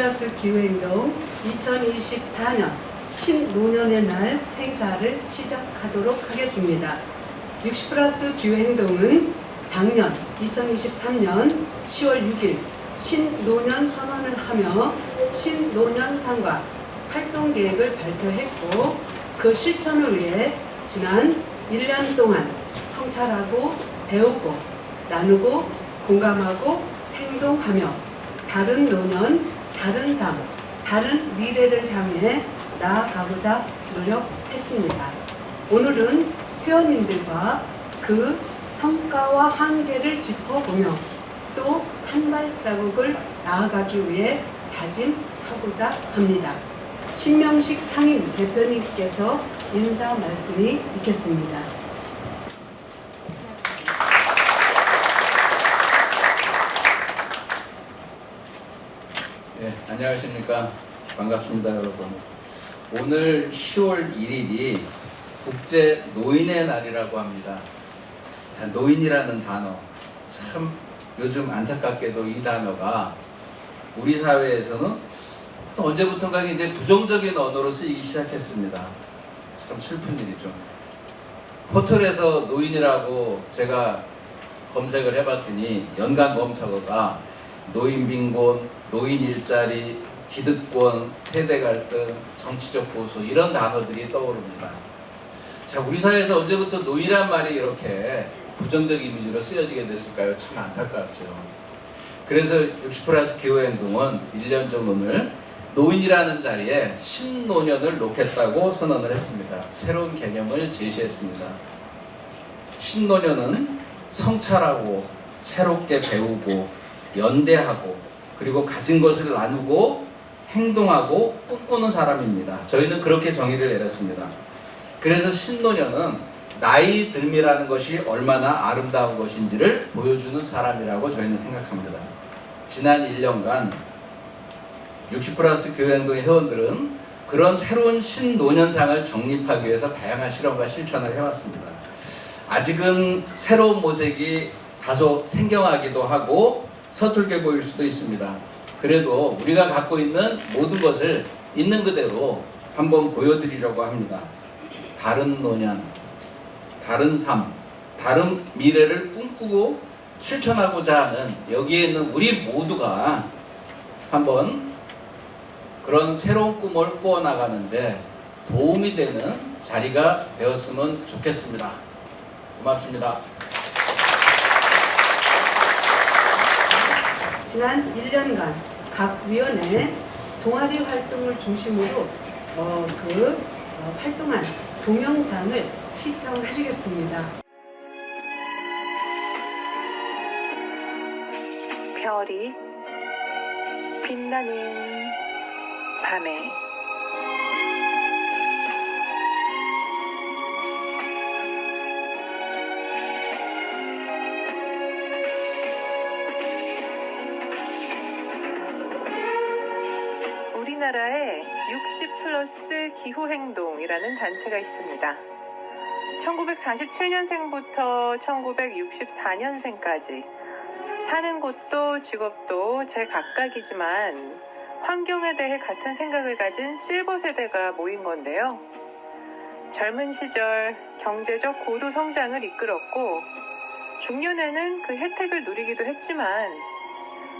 60플러스 기후행동 2024년 신노년의 날 행사를 시작하도록 하겠습니다. 60플러스 기후행동은 작년 2023년 10월 6일 신노년 선언을 하며 신노년상과 활동계획을 발표했고, 그 실천을 위해 지난 1년 동안 성찰하고 배우고 나누고 공감하고 행동하며 다른 노년, 다른 삶, 다른 미래를 향해 나아가고자 노력했습니다. 오늘은 회원님들과 그 성과와 한계를 짚어보며 또 한 발자국을 나아가기 위해 다짐하고자 합니다. 신명식 상임 대표님께서 인사 말씀이 있겠습니다. 네, 안녕하십니까. 반갑습니다, 여러분. 오늘 10월 1일이 국제 노인의 날이라고 합니다. 노인이라는 단어, 참 요즘 안타깝게도 이 단어가 우리 사회에서는 언제부턴가 이제 부정적인 언어로 쓰이기 시작했습니다. 참 슬픈 일이죠. 포털에서 노인이라고 제가 검색을 해봤더니 연관 검색어가 노인 빈곤, 노인 일자리, 기득권, 세대 갈등, 정치적 보수, 이런 단어들이 떠오릅니다. 자, 우리 사회에서 언제부터 노인이란 말이 이렇게 부정적 이미지로 쓰여지게 됐을까요? 참 안타깝죠. 그래서 60플러스 기후행동은 1년 전 오늘 노인이라는 자리에 신노년을 놓겠다고 선언을 했습니다. 새로운 개념을 제시했습니다. 신노년은 성찰하고 새롭게 배우고 연대하고 그리고 가진 것을 나누고 행동하고 꿈꾸는 사람입니다. 저희는 그렇게 정의를 내렸습니다. 그래서 신노년은 나이 듦이라는 것이 얼마나 아름다운 것인지를 보여주는 사람이라고 저희는 생각합니다. 지난 1년간 60플러스 교회행동의 회원들은 그런 새로운 신노년상을 정립하기 위해서 다양한 실험과 실천을 해왔습니다. 아직은 새로운 모색이 다소 생경하기도 하고 서툴게 보일 수도 있습니다. 그래도 우리가 갖고 있는 모든 것을 있는 그대로 한번 보여드리려고 합니다. 다른 노년, 다른 삶, 다른 미래를 꿈꾸고 실천하고자 하는 여기에 있는 우리 모두가 한번 그런 새로운 꿈을 꾸어나가는데 도움이 되는 자리가 되었으면 좋겠습니다. 고맙습니다. 지난 1년간 각 위원회 동아리 활동을 중심으로 활동한 동영상을 시청하시겠습니다. 별이 빛나는 밤에 우리나라에 60플러스 기후행동이라는 단체가 있습니다. 1947년생부터 1964년생까지 사는 곳도 직업도 제각각이지만 환경에 대해 같은 생각을 가진 실버 세대가 모인 건데요. 젊은 시절 경제적 고도 성장을 이끌었고 중년에는 그 혜택을 누리기도 했지만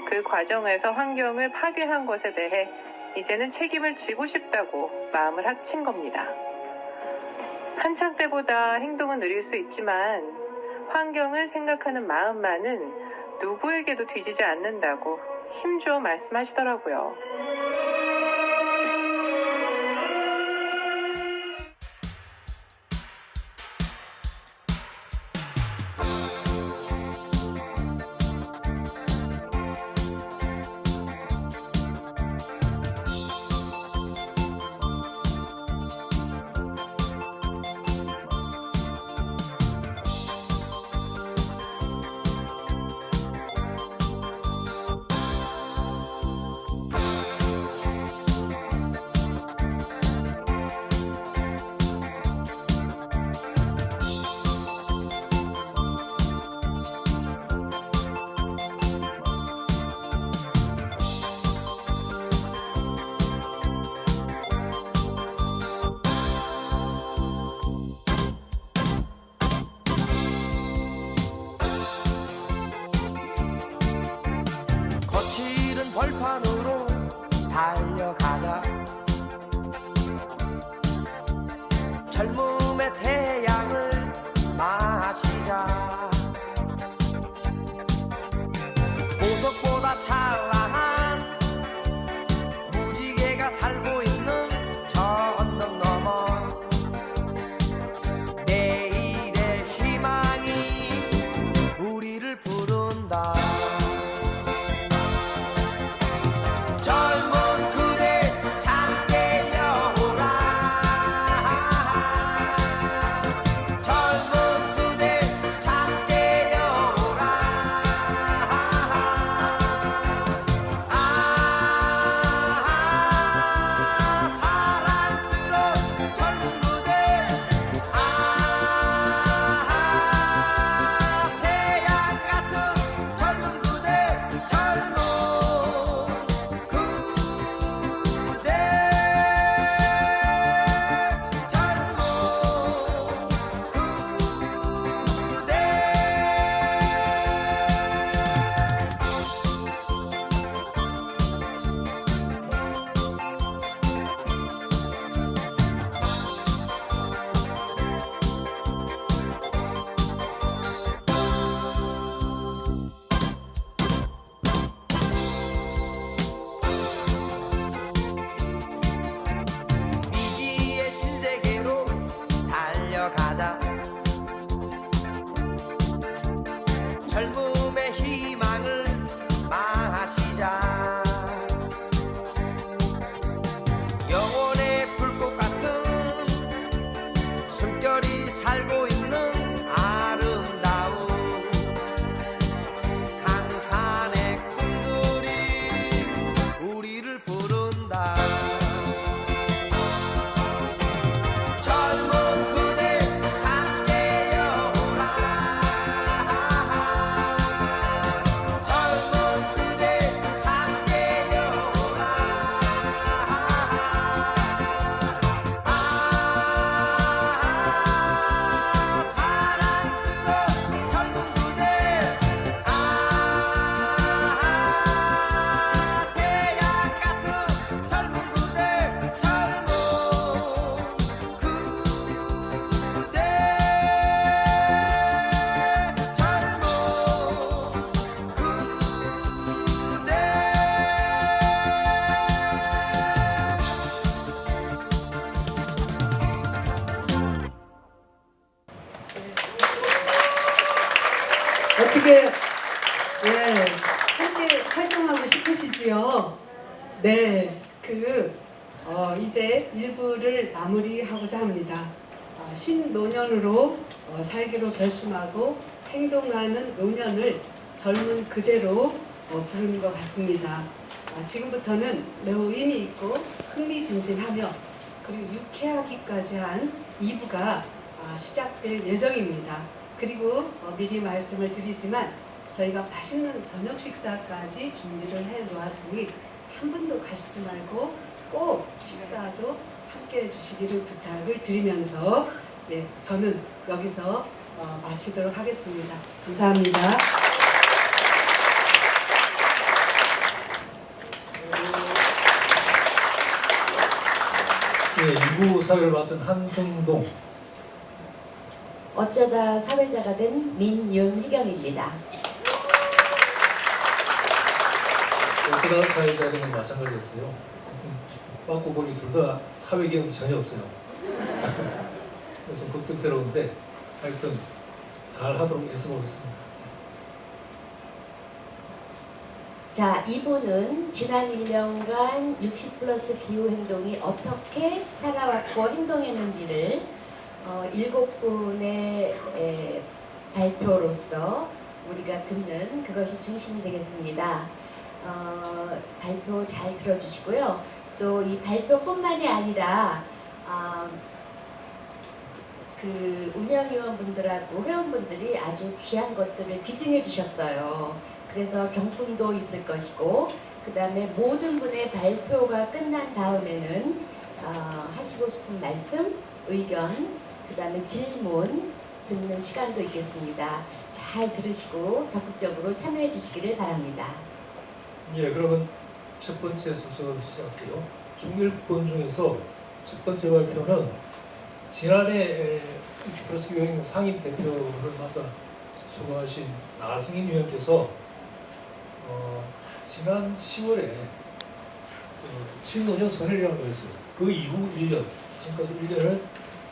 그 과정에서 환경을 파괴한 것에 대해 이제는 책임을 지고 싶다고 마음을 합친 겁니다. 한창 때보다 행동은 느릴 수 있지만 환경을 생각하는 마음만은 누구에게도 뒤지지 않는다고 힘주어 말씀하시더라고요. 달려가자. 젊음의 태양을 마시자. 보석보다 찬란한 무지개가 살고 있는 저 언덕 너머, 내일의 희망이 우리를 부른다. 젊은 그대 잠께 여오라. 젊은 그대 잠께 여오라. 사랑스러운 젊은 그대. 태양 같은 젊은 그대. 젊은 그대. 젊은 그대. 미지의 신세계로 달려가자. 젊음의 희망을 마시자. 영혼의 불꽃 같은 숨결이 살고 있는 아름다운 강산의 꿈들이 우리를 부른다. 젊은 그대 잠께 여오라. 젊은 그대 잠께 여오라. 사랑스러운 젊은 그대. 태양 같은 젊은 그대. 젊은 그대. 젊은 그대. 어떻게 함께 활동하고 싶으시지요? 네, 이제 일부를 마무리하고자 합니다. 신노년으로 살기로 결심하고 행동하는 노년을 젊은 그대로 부르는 것 같습니다. 지금부터는 매우 의미 있고 흥미진진하며 그리고 유쾌하기까지 한 2부가 시작될 예정입니다. 그리고 미리 말씀을 드리지만 저희가 맛있는 저녁 식사까지 준비를 해 놓았으니 한 분도 가시지 말고 꼭 식사도 함께 해주시기를 부탁을 드리면서 저는 여기서 마치도록 하겠습니다. 감사합니다. 네, 2부 사회를 맡은 한승동. 어쩌다 사회자가 된 민윤희경입니다. 어쩌다 사회자가 된 건 마찬가지였어요. 맞고 보니 둘 다 사회 경험이 전혀 없어요. 그래서 걱정스러운데 하여튼 잘 하도록 애써보겠습니다. 자, 2부는 지난 1년간 60+ 기후행동이 어떻게 살아왔고 행동했는지를 7분의 발표로서 우리가 듣는 그것이 중심이 되겠습니다. 발표 잘 들어주시고요. 또 이 발표뿐만이 아니라 그 운영위원분들하고 회원분들이 아주 귀한 것들을 기증해 주셨어요. 그래서 경품도 있을 것이고, 그 다음에 모든 분의 발표가 끝난 다음에는 하시고 싶은 말씀, 의견, 그 다음에 질문 듣는 시간도 있겠습니다. 잘 들으시고 적극적으로 참여해 주시기를 바랍니다. 예, 그러면 첫 번째 순서로 시작해요. 중1번 중에서 첫 번째 발표는 지난해 60+ 유행 상임 대표를 맡아 수고하신 나승인 위원께서 지난 10월에 신노년 선언이라는 거 있어요. 그 이후 1년, 지금까지 1년을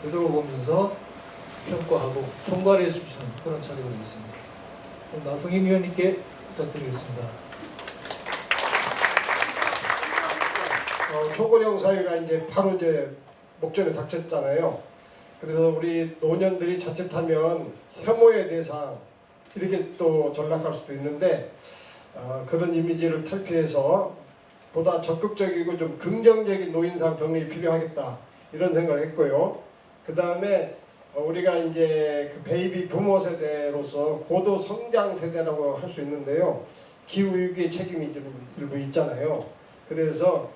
되돌아보면서 평가하고 총괄해 주시는 그런 자리가 되겠습니다. 그럼 나승인 위원님께 부탁드리겠습니다. 초고령 사회가 이제 바로 이제 목전에 닥쳤잖아요. 그래서 우리 노년들이 자칫하면 혐오의 대상 이렇게 또 전락할 수도 있는데 그런 이미지를 탈피해서 보다 적극적이고 좀 긍정적인 노인상 정립이 필요하겠다 이런 생각을 했고요. 그 다음에 우리가 이제 그 베이비 부모 세대로서 고도 성장 세대라고 할 수 있는데요. 기후 위기의 책임이 좀 일부 있잖아요. 그래서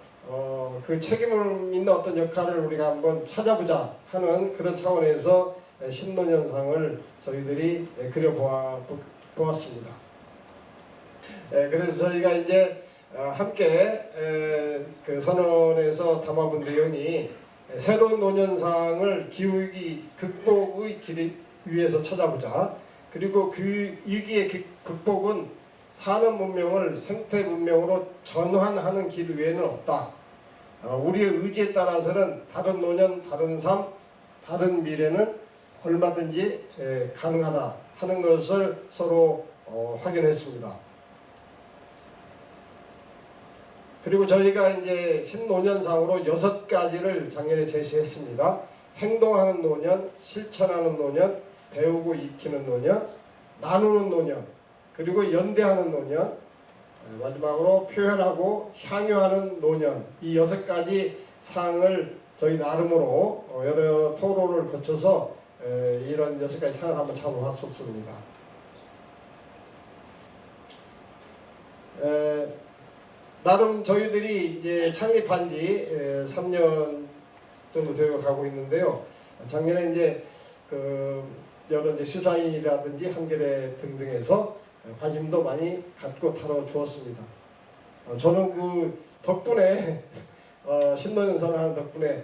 그 책임을 있는 어떤 역할을 우리가 한번 찾아보자 하는 그런 차원에서 신노년상을 저희들이 그려보았습니다. 그래서 저희가 이제 함께 그 선언에서 담아본 내용이 새로운 노년상을 기후위기 극복의 길 위해서 찾아보자. 그리고 그 위기의 극복은 산업 문명을 생태 문명으로 전환하는 길 외에는 없다. 우리의 의지에 따라서는 다른 노년, 다른 삶, 다른 미래는 얼마든지 가능하다 하는 것을 서로 확인했습니다. 그리고 저희가 이제 신노년상으로 6가지를 작년에 제시했습니다. 행동하는 노년, 실천하는 노년, 배우고 익히는 노년, 나누는 노년, 그리고 연대하는 노년, 마지막으로 표현하고 향유하는 노년, 이 6가지 상을 저희 나름으로 여러 토론을 거쳐서 이런 6가지 상을 한번 잡아봤었습니다. 나름 저희들이 이제 창립한 지 3년 정도 되어 가고 있는데요. 작년에 이제 그 여러 이제 시사인이라든지 한겨레 등등에서 관심도 많이 갖고 다뤄주었습니다. 저는 그 덕분에 신노년상을 하는 덕분에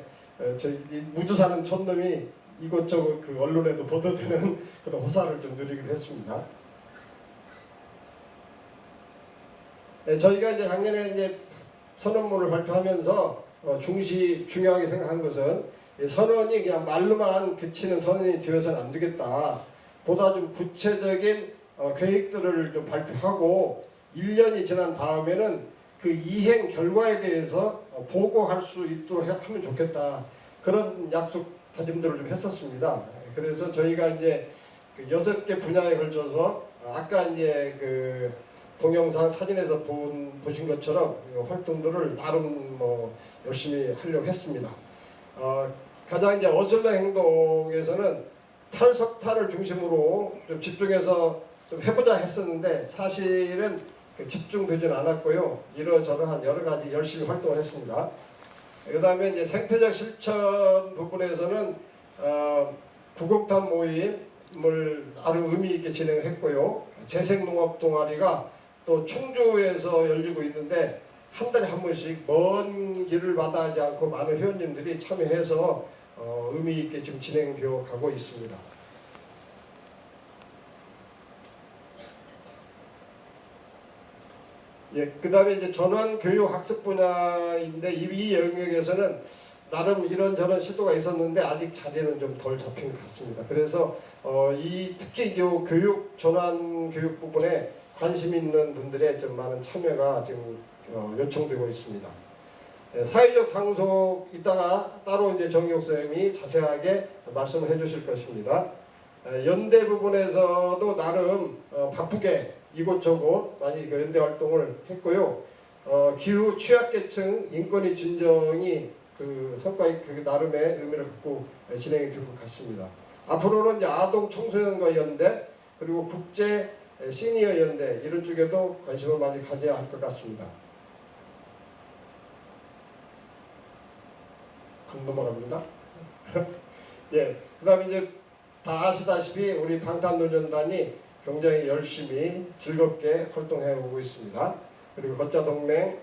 저희 무주 사는 촌놈이 이곳저곳 그 언론에도 보도되는 그런 호사를 좀 누리기도 했습니다. 저희가 이제 작년에 이제 선언문을 발표하면서 중요하게 생각한 것은 선언이 그냥 말로만 그치는 선언이 되어서는 안 되겠다. 보다 좀 구체적인 계획들을 좀 발표하고 1년이 지난 다음에는 그 이행 결과에 대해서 보고할 수 있도록 하면 좋겠다. 그런 약속 다짐들을 좀 했었습니다. 그래서 저희가 이제 그 6개 분야에 걸쳐서 아까 이제 그 동영상 사진에서 보신 것처럼 활동들을 나름 열심히 하려고 했습니다. 가장 이제 어슬렁 행동에서는 탈석탄을 중심으로 좀 집중해서 좀 해보자 했었는데 사실은 집중되지는 않았고요. 이러저러한 여러 가지 열심히 활동을 했습니다. 그 다음에 이제 생태적 실천 부분에서는 구곡탄 모임을 나름 의미 있게 진행을 했고요. 재생농업 동아리가 또 충주에서 열리고 있는데 한 달에 한 번씩 먼 길을 마다하지 않고 많은 회원님들이 참여해서 의미 있게 지금 진행되어 가고 있습니다. 그 다음에 이제 전환 교육 학습 분야인데 이 영역에서는 나름 이런저런 시도가 있었는데 아직 자리는 좀 덜 잡힌 것 같습니다. 그래서 특히 이 교육 전환 교육 부분에 관심 있는 분들의 좀 많은 참여가 지금 요청되고 있습니다. 사회적 상속 이따가 따로 이제 정의용 선생님이 자세하게 말씀을 해주실 것입니다. 연대 부분에서도 나름 바쁘게 이곳저곳 많이 연대 활동을 했고요. 기후 취약계층 인권의 진정이 그 성과의 그 나름의 의미를 갖고 진행이 될 것 같습니다. 앞으로는 이제 아동 청소년과 연대 그리고 국제 시니어 연대 이런 쪽에도 관심을 많이 가져야 할 것 같습니다. 넘어갑니다. 예, 그다음에 이제 다 아시다시피 우리 방탄노년단이 굉장히 열심히 즐겁게 활동해 오고 있습니다. 그리고 걷자동맹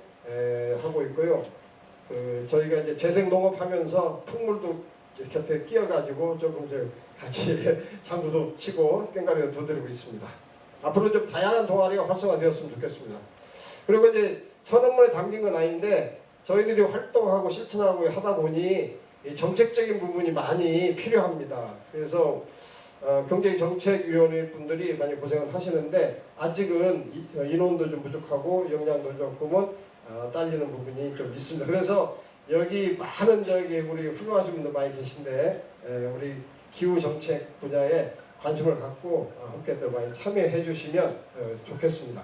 하고 있고요. 저희가 이제 재생 농업하면서 풍물도 곁에 끼어가지고 조금 이제 같이 장구도 치고 깽가리도 두드리고 있습니다. 앞으로 좀 다양한 동아리가 활성화되었으면 좋겠습니다. 그리고 이제 선언문에 담긴 건 아닌데 저희들이 활동하고 실천하고 하다 보니 정책적인 부분이 많이 필요합니다. 그래서 경제정책위원회 분들이 많이 고생을 하시는데 아직은 인원도 좀 부족하고 역량도 조금은 딸리는 부분이 좀 있습니다. 그래서 여기 많은 우리 훌륭하신 분들 많이 계신데 우리 기후 정책 분야에 관심을 갖고 함께들 많이 참여해 주시면 좋겠습니다.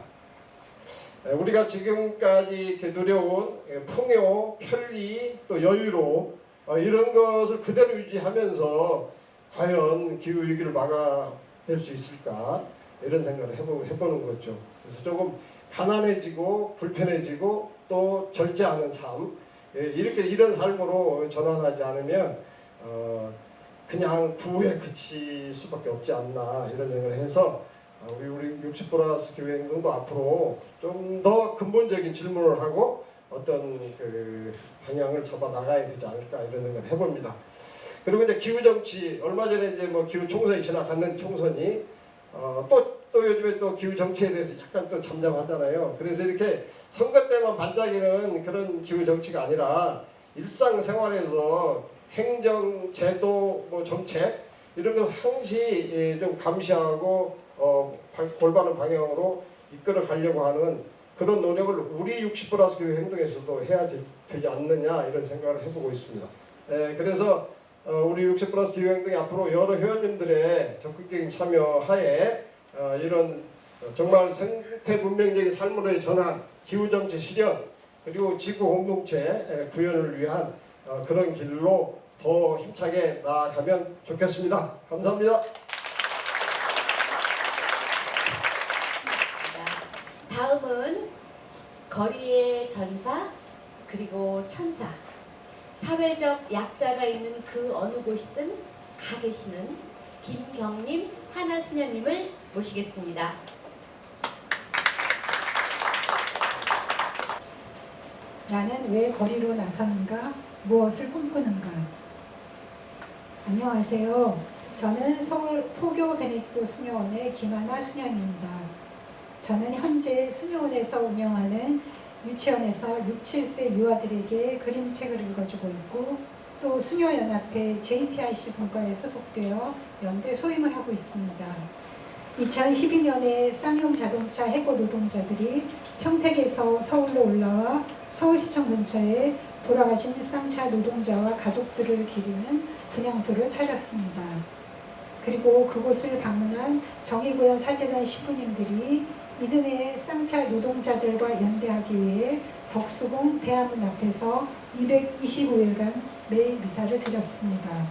우리가 지금까지 이렇게 누려온 풍요, 편리, 또 여유로움 이런 것을 그대로 유지하면서 과연 기후 위기를 막아낼 수 있을까 이런 생각을 해보는 거죠. 그래서 조금 가난해지고 불편해지고 또 절제하는 삶 이런 삶으로 전환하지 않으면 그냥 구호에 그칠 수밖에 없지 않나 이런 생각을 해서 우리 60+ 기후행동도 앞으로 좀 더 근본적인 질문을 하고 어떤 방향을 잡아 나가야 되지 않을까 이런 생각을 해봅니다. 그리고 이제 기후 정치 얼마 전에 이제 뭐 기후 총선이 지나갔는 총선이 또 요즘에 또 기후 정치에 대해서 약간 또 잠잠하잖아요. 그래서 이렇게 선거 때만 반짝이는 그런 기후 정치가 아니라 일상생활에서 행정, 제도, 뭐 정책 이런 것 항시 좀 감시하고 골바른 방향으로 이끌어 가려고 하는 그런 노력을 우리 60+ 기후 행동에서도 해야 되지 않느냐 이런 생각을 해보고 있습니다. 그래서 우리 60+ 기후 행동이 앞으로 여러 회원님들의 적극적인 참여하에 이런 정말 생태 문명적인 삶으로의 전환, 기후 정치 실현 그리고 지구 공동체 구현을 위한 그런 길로 더 힘차게 나아가면 좋겠습니다. 감사합니다. 다음은 거리의 전사 그리고 천사 사회적 약자가 있는 그 어느 곳이든 가 계시는 김경림 하나수녀님을 모시겠습니다. 나는 왜 거리로 나서는가? 무엇을 꿈꾸는가? 안녕하세요. 저는 서울 포교 베네딕토 수녀원의 김하나 수녀입니다. 저는 현재 수녀원에서 운영하는 유치원에서 6, 7세 유아들에게 그림책을 읽어주고 있고 또 수녀연합회 JPIC 분과에 소속되어 연대 소임을 하고 있습니다. 2012년에 쌍용 자동차 해고 노동자들이 평택에서 서울로 올라와 서울시청 근처에 돌아가신 쌍차 노동자와 가족들을 기리는 분향소를 차렸습니다. 그리고 그곳을 방문한 정의구현 사재단 신부님들이 이듬해 쌍차 노동자들과 연대하기 위해 덕수궁 대한문 앞에서 225일간 매일 미사를 드렸습니다.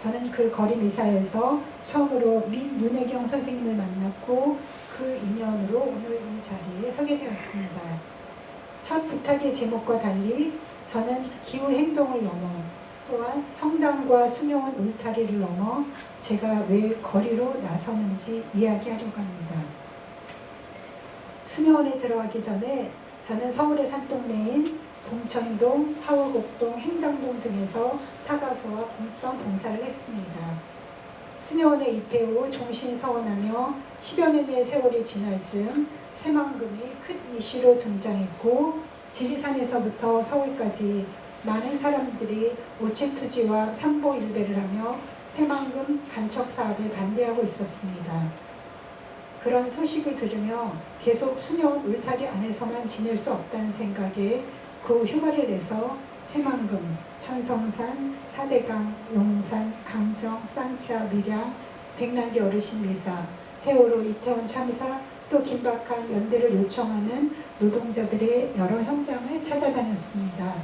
저는 그 거리 미사에서 처음으로 민윤혜경 선생님을 만났고 그 인연으로 오늘 이 자리에 서게 되었습니다. 첫 부탁의 제목과 달리 저는 기후 행동을 넘어 또한 성당과 수녀원 울타리를 넘어 제가 왜 거리로 나서는지 이야기하려고 합니다. 수녀원에 들어가기 전에 저는 서울의 산동네인 동천동, 하월곡동, 행당동 등에서 타가소와 공동 봉사를 했습니다. 수녀원에 입회 후 종신 서원하며 10여 년의 세월이 지날 즈음 새만금이 큰 이슈로 등장했고 지리산에서부터 서울까지 많은 사람들이 오체투지와 삼보일배를 하며 새만금 간척 사업에 반대하고 있었습니다. 그런 소식을 들으며 계속 수녀원 울타리 안에서만 지낼 수 없다는 생각에 그 휴가를 내서 새만금, 천성산, 사대강, 용산, 강정, 쌍차, 밀양, 백남기 어르신 미사, 세월호 이태원 참사, 또 긴박한 연대를 요청하는 노동자들의 여러 현장을 찾아다녔습니다.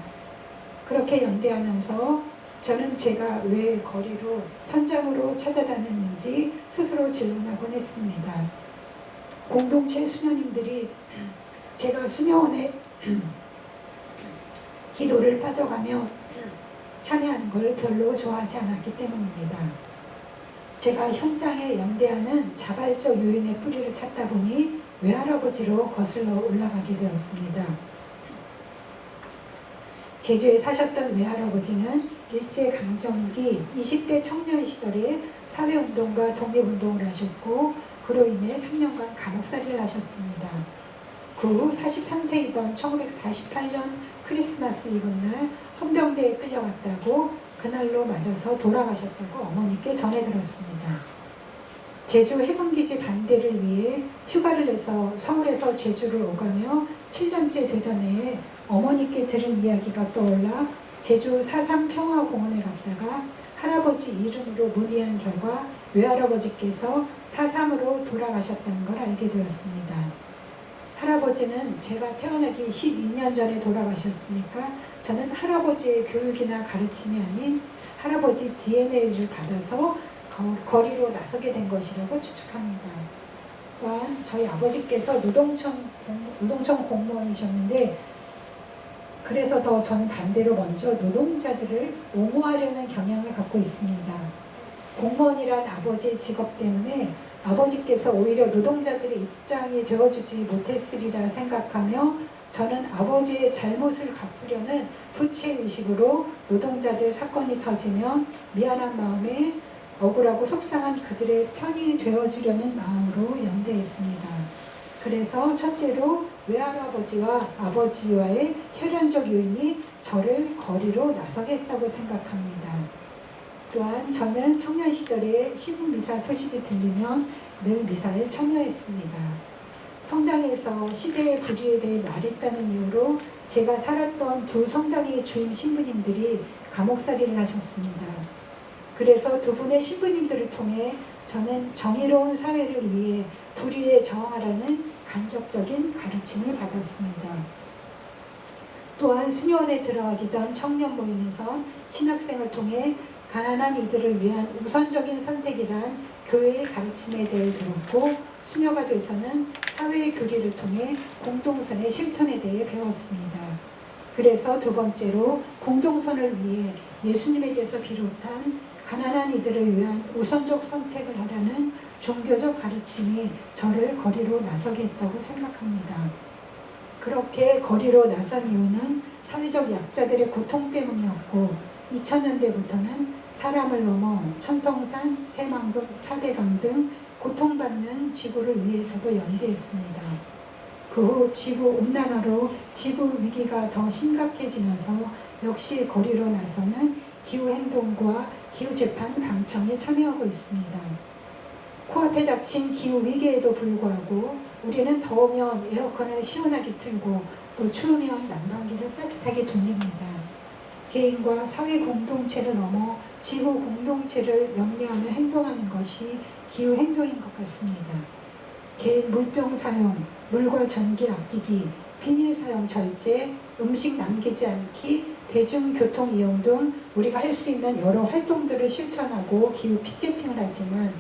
그렇게 연대하면서 저는 제가 왜 거리로 현장으로 찾아다녔는지 스스로 질문하곤 했습니다. 공동체 수녀님들이 제가 수녀원에 기도를 빠져가며 참여하는 걸 별로 좋아하지 않았기 때문입니다. 제가 현장에 연대하는 자발적 요인의 뿌리를 찾다 보니 외할아버지로 거슬러 올라가게 되었습니다. 제주에 사셨던 외할아버지는 일제강점기 20대 청년 시절에 사회운동과 독립운동을 하셨고 그로 인해 3년간 감옥살이를 하셨습니다. 그 후 43세이던 1948년 크리스마스 이브날 헌병대에 끌려갔다고 그날로 맞아서 돌아가셨다고 어머니께 전해 들었습니다. 제주 해군기지 반대를 위해 휴가를 내서 서울에서 제주를 오가며 7년째 되던 해에 어머니께 들은 이야기가 떠올라 제주 사삼평화공원에 갔다가 할아버지 이름으로 문의한 결과 외할아버지께서 사삼으로 돌아가셨다는 걸 알게 되었습니다. 할아버지는 제가 태어나기 12년 전에 돌아가셨으니까 저는 할아버지의 교육이나 가르침이 아닌 할아버지 DNA를 받아서 거리로 나서게 된 것이라고 추측합니다. 또한 저희 아버지께서 노동청 공무원이셨는데 그래서 더 저는 반대로 먼저 노동자들을 옹호하려는 경향을 갖고 있습니다. 공무원이란 아버지의 직업 때문에 아버지께서 오히려 노동자들의 입장이 되어주지 못했으리라 생각하며 저는 아버지의 잘못을 갚으려는 부채의식으로 노동자들 사건이 터지면 미안한 마음에 억울하고 속상한 그들의 편이 되어주려는 마음으로 연대했습니다. 그래서 첫째로 외할아버지와 아버지와의 혈연적 요인이 저를 거리로 나서게 했다고 생각합니다. 또한 저는 청년 시절에 시국미사 소식이 들리면 늘 미사에 참여했습니다. 성당에서 시대의 불의에 대해 말했다는 이유로 제가 살았던 두 성당의 주임 신부님들이 감옥살이를 하셨습니다. 그래서 두 분의 신부님들을 통해 저는 정의로운 사회를 위해 불의에 저항하라는 간접적인 가르침을 받았습니다. 또한 수녀원에 들어가기 전 청년 모임에선 신학생을 통해 가난한 이들을 위한 우선적인 선택이란 교회의 가르침에 대해 들었고 수녀가 돼서는 사회의 교리를 통해 공동선의 실천에 대해 배웠습니다. 그래서 두 번째로 공동선을 위해 예수님에게서 비롯한 가난한 이들을 위한 우선적 선택을 하라는 종교적 가르침이 저를 거리로 나서게 했다고 생각합니다. 그렇게 거리로 나선 이유는 사회적 약자들의 고통 때문이었고 2000년대부터는 사람을 넘어 천성산, 새만금, 4대강 등 고통받는 지구를 위해서도 연대했습니다. 그 후 지구온난화로 지구위기가 더 심각해지면서 역시 거리로 나서는 기후행동과 기후재판 방청에 참여하고 있습니다. 코앞에 닥친 기후위기에도 불구하고 우리는 더우면 에어컨을 시원하게 틀고 또 추우면 난방기를 따뜻하게 돌립니다. 개인과 사회 공동체를 넘어 지구 공동체를 염려하며 행동하는 것이 기후행동인 것 같습니다. 개인 물병 사용, 물과 전기 아끼기, 비닐 사용 절제, 음식 남기지 않기, 대중교통 이용 등 우리가 할 수 있는 여러 활동들을 실천하고 기후 피켓팅을 하지만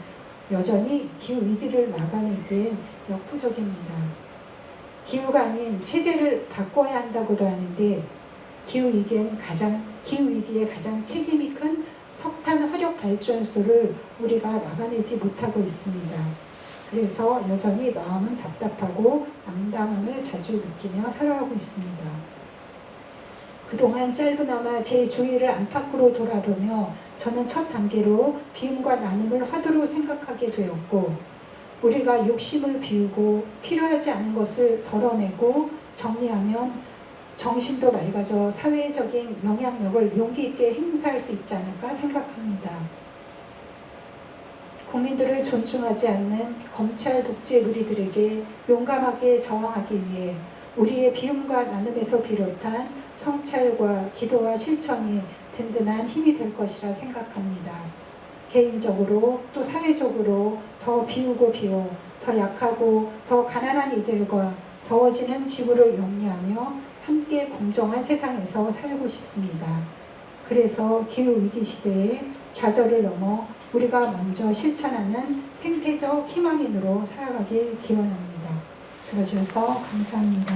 여전히 기후위기를 막아내기엔 역부족입니다. 기후가 아닌 체제를 바꿔야 한다고도 하는데 기후위기에 가장 책임이 큰 석탄 화력 발전소를 우리가 막아내지 못하고 있습니다. 그래서 여전히 마음은 답답하고 암담함을 자주 느끼며 살아가고 있습니다. 그동안 짧으나마 제 주위를 안팎으로 돌아보며 저는 첫 단계로 비움과 나눔을 화두로 생각하게 되었고 우리가 욕심을 비우고 필요하지 않은 것을 덜어내고 정리하면 정신도 맑아져 사회적인 영향력을 용기 있게 행사할 수 있지 않을까 생각합니다. 국민들을 존중하지 않는 검찰 독재 무리들에게 용감하게 저항하기 위해 우리의 비움과 나눔에서 비롯한 성찰과 기도와 실천이 든든한 힘이 될 것이라 생각합니다. 개인적으로 또 사회적으로 더 비우고 비워 더 약하고 더 가난한 이들과 더워지는 지구를 염려하며 함께 공정한 세상에서 살고 싶습니다. 그래서 기후위기 시대에 좌절을 넘어 우리가 먼저 실천하는 생태적 희망인으로 살아가길 기원합니다. 들어주셔서 감사합니다.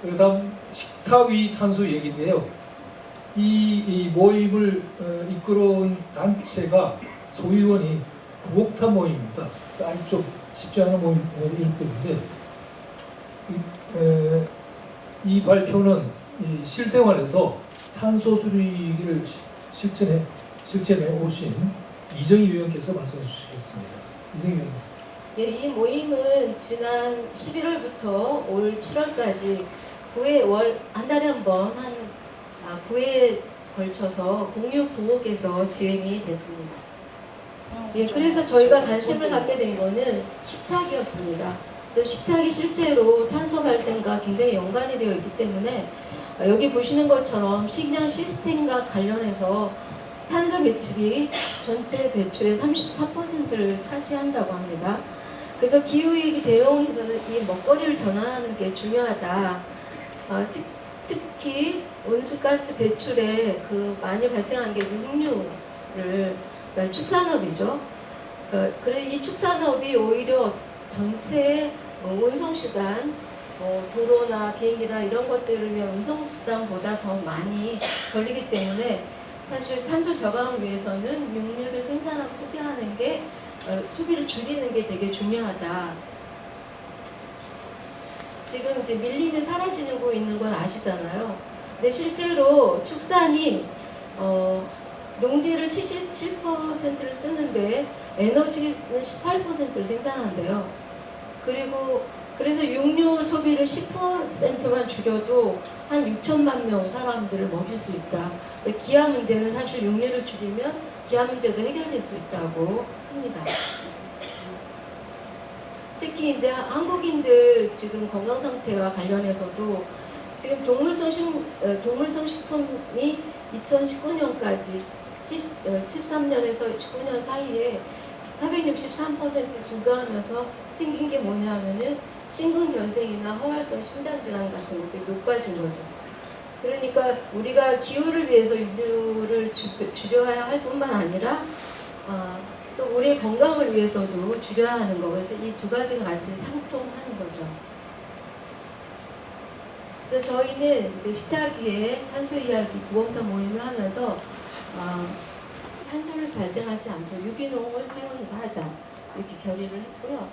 그 다음 식탁위 탄소 얘기인데요. 이 모임을 이끌어온 단체가 소위원이 구옥타 모임입니다. 아주 좀 쉽지 않은 모임일 뿐인데 이 발표는 이 실생활에서 탄소 줄이기를 실천해 오신 이정희 위원께서 말씀해 주시겠습니다. 이정희 위원. 네, 이 모임은 지난 11월부터 올 7월까지 9회 한 달에 한 번 9회에 걸쳐서 공유 부엌에서 진행이 됐습니다. 예, 그래서 저희가 관심을 갖게 된 거는 식탁이었습니다. 식탁이 실제로 탄소 발생과 굉장히 연관이 되어 있기 때문에 여기 보시는 것처럼 식량 시스템과 관련해서 탄소 배출이 전체 배출의 34%를 차지한다고 합니다. 그래서 기후위기 대응에서는 이 먹거리를 전환하는 게 중요하다. 특히 온실가스 배출에 많이 발생한 게 육류를, 그러니까 축산업이죠. 그래 이 축산업이 오히려 전체 운송수단, 도로나 비행기나 이런 것들을 위한 운송수단보다 더 많이 걸리기 때문에 사실 탄소 저감을 위해서는 육류를 생산하고 소비하는 게 소비를 줄이는 게 되게 중요하다. 지금 이제 밀림이 사라지고 있는 건 아시잖아요. 근데 실제로 축산이 농지를 77%를 쓰는데 에너지는 18%를 생산한대요. 그리고 그래서 육류 소비를 10%만 줄여도 한 6천만 명 사람들을 먹일 수 있다. 그래서 기아 문제는 사실 육류를 줄이면 기아 문제도 해결될 수 있다고 합니다. 특히 이제 한국인들 지금 건강 상태와 관련해서도 지금 동물성 식품이 2019년까지 13년에서 19년 사이에 463% 증가하면서 생긴 게 뭐냐면은 심근경색이나 허혈성 심장질환 같은 것들이 높아진 거죠. 그러니까 우리가 기후를 위해서 육류를 줄여야 할 뿐만 아니라 또 우리의 건강을 위해서도 줄여야 하는 거. 그래서 이 두 가지가 같이 상통하는 거죠. 그래서 저희는 이제 식탁위에 탄소 이야기 구공탄 모임을 하면서 탄소를 발생하지 않고 유기농을 사용해서 하자 이렇게 결의를 했고요.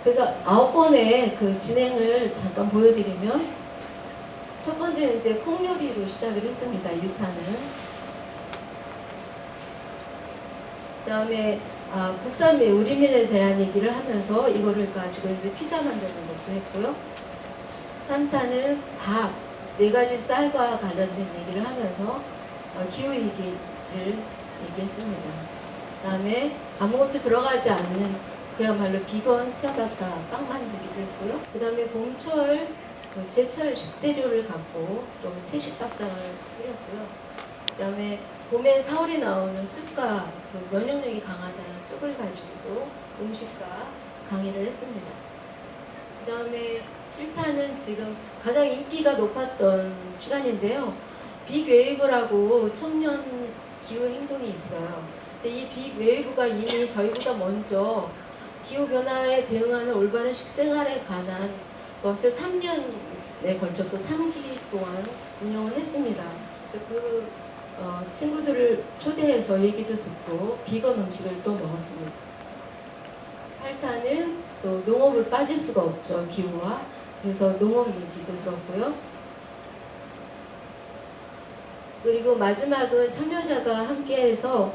그래서 9번의 그 진행을 잠깐 보여드리면 첫 번째 이제 콩요리로 시작을 했습니다. 1탄은. 그 다음에 국산미 우리민에 대한 얘기를 하면서 이거를 가지고 이제 피자 만드는 것도 했고요. 3탄은 밥 4가지 쌀과 관련된 얘기를 하면서 기후위기를 얘기했습니다. 그 다음에 아무것도 들어가지 않는 그야말로 비건 치아바타 빵 만들기도 했고요. 그 다음에 봄철 제철 식재료를 갖고 또 채식밥상을 끓였고요. 그 다음에 봄에 4월에 나오는 쑥과 면역력이 강하다는 쑥을 가지고도 음식과 강의를 했습니다. 그 다음에 7탄은 지금 가장 인기가 높았던 시간인데요. 빅웨이브라고 청년 기후 행동이 있어요. 이 빅웨이브가 이미 저희보다 먼저 기후변화에 대응하는 올바른 식생활에 관한 것을 3년에 걸쳐서 3기 동안 운영을 했습니다. 그래서 그 친구들을 초대해서 얘기도 듣고 비건 음식을 또 먹었습니다. 8탄은 또 농업을 빠질 수가 없죠. 기후와. 그래서 농업 얘기도 들었고요. 그리고 마지막은 참여자가 함께해서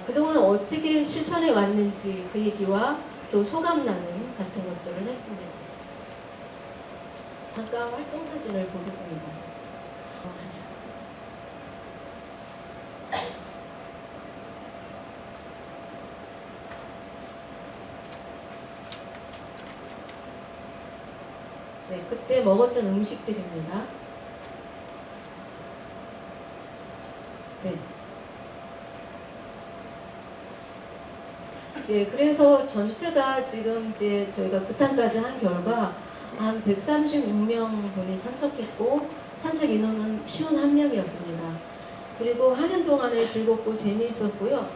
그동안 어떻게 실천해 왔는지 그 얘기와 또 소감나눔 같은 것들을 했습니다. 잠깐 활동 사진을 보겠습니다. 네, 그때 먹었던 음식들입니다. 네. 네, 그래서 전체가 지금 이제 저희가 9탄까지 한 결과 한 136명 분이 참석했고 참석 인원은 51명이었습니다. 그리고 하는 동안에 즐겁고 재미있었고요.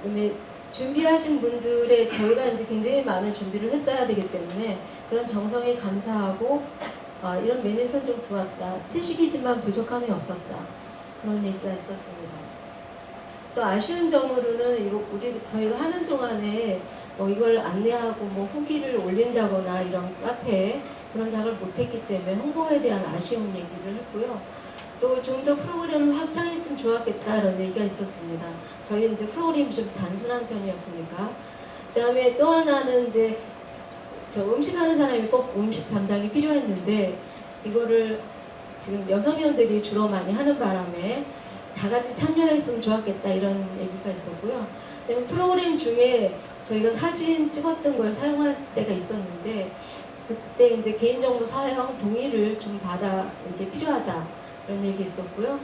그다음에 준비하신 분들의 저희가 이제 굉장히 많은 준비를 했어야 되기 때문에 그런 정성에 감사하고 이런 매니 선정 좋았다. 채식이지만 부족함이 없었다. 그런 얘기가 있었습니다. 또 아쉬운 점으로는 저희가 하는 동안에 이걸 안내하고 후기를 올린다거나 이런 카페에 그런 작업을 못했기 때문에 홍보에 대한 아쉬운 얘기를 했고요. 또 좀 더 프로그램을 확장했으면 좋았겠다 이런 얘기가 있었습니다. 저희 이제 프로그램이 좀 단순한 편이었으니까. 그다음에 또 하나는 이제 저 음식하는 사람이 꼭 음식 담당이 필요했는데 이거를 지금 여성위원들이 주로 많이 하는 바람에 다 같이 참여했으면 좋았겠다 이런 얘기가 있었고요. 그다음에 프로그램 중에 저희가 사진 찍었던 걸 사용할 때가 있었는데 그때 이제 개인정보 사용 동의를 좀 받아 이렇게 필요하다 그런 얘기 있었고요.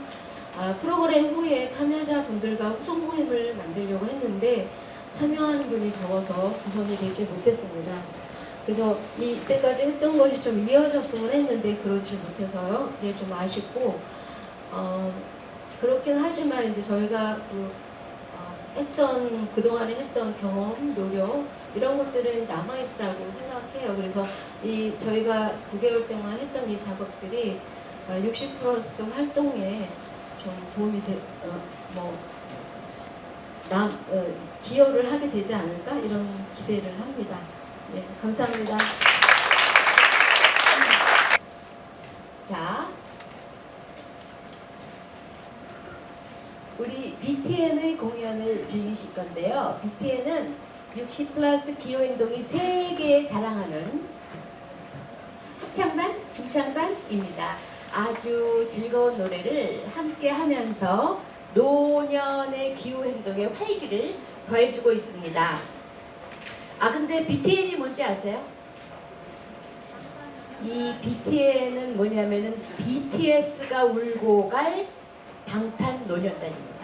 프로그램 후에 참여자분들과 후속 모임을 만들려고 했는데 참여하는 분이 적어서 구성이 되지 못했습니다. 그래서 이때까지 했던 것이 좀 이어졌으면 했는데 그러지 못해서요. 이게 좀 아쉽고 그렇긴 하지만 이제 저희가 그동안에 했던 경험, 노력 이런 것들은 남아있다고 생각해요. 그래서 저희가 9개월 동안 했던 이 작업들이 60+ 활동에 좀 도움이 기여를 하게 되지 않을까 이런 기대를 합니다. 네, 감사합니다. 자, 우리 BTN의 공연을 즐기실 건데요. BTN은 60+ 기호행동이 세계에 자랑하는 합창단, 중창단입니다. 아주 즐거운 노래를 함께 하면서 노년의 기후행동의 활기를 더해주고 있습니다. 근데 BTN이 뭔지 아세요? 이 BTN은 뭐냐면은 BTS가 울고 갈 방탄소년단입니다.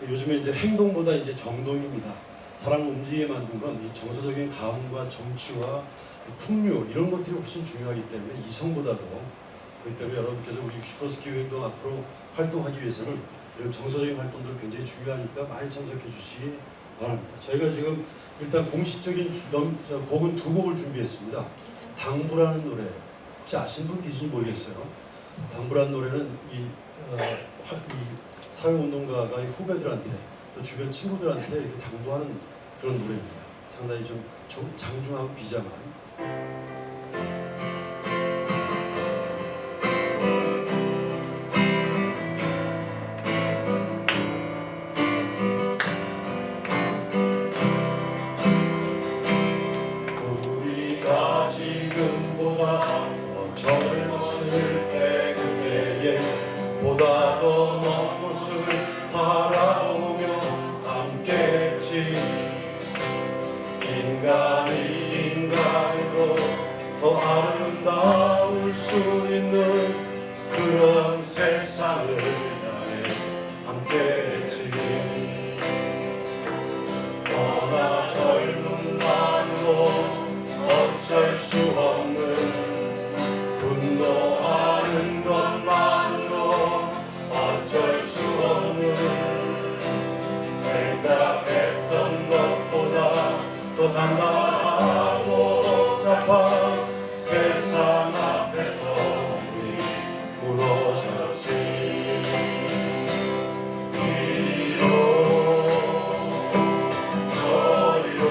요즘에 이제 행동보다 이제 정동입니다. 사람을 움직이게 만든 건 이 정서적인 가음과 정치와 풍류 이런 것들이 훨씬 중요하기 때문에 이성보다도 그렇기 때문에 여러분께서 우리 60+ 기후행동 앞으로 활동하기 위해서는 이런 정서적인 활동들 굉장히 중요하니까 많이 참석해 주시기 바랍니다. 저희가 지금 일단 공식적인 곡은 2곡을 준비했습니다. 당부라는 노래 혹시 아시는 분 계신지 모르겠어요. 당부라는 노래는 이 사회운동가가 후배들한테 또 주변 친구들한테 이렇게 당부하는 그런 노래입니다. 상당히 좀 장중하고 비장한 우리가 지금보다 더 젊었을 때 그때에 보다 더 먼 곳을 바라보며 함께했지. 인간이 인간으로 더 아름다울 수 있는 그런 세상을 향해 함께했지. 너나 젊은 나이로 어쩔 수 없는 분노하는 것만으로 어쩔 수 없는 생각했던 것보다 더 단단하고 복잡한 세상 앞에서 우리 무너졌지. 이리로 저리로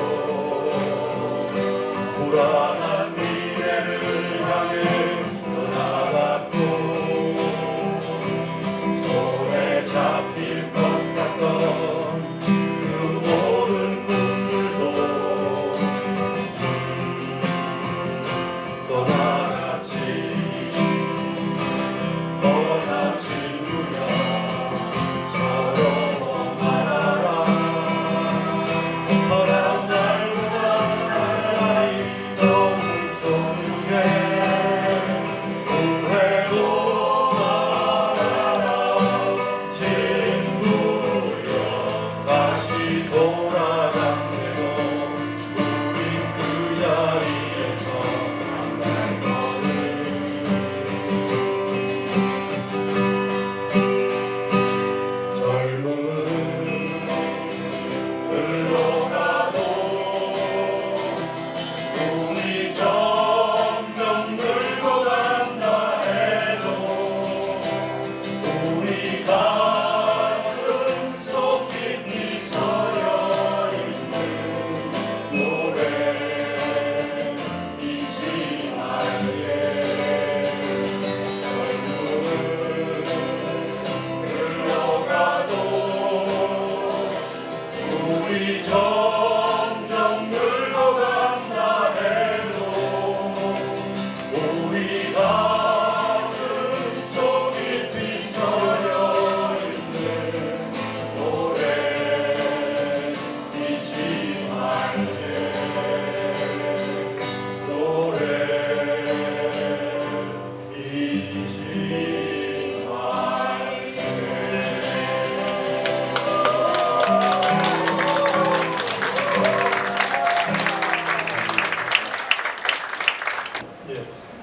불안한 미래를 향해 떠나갔고 손에 잡힐 것 같던 그 모든 꿈들도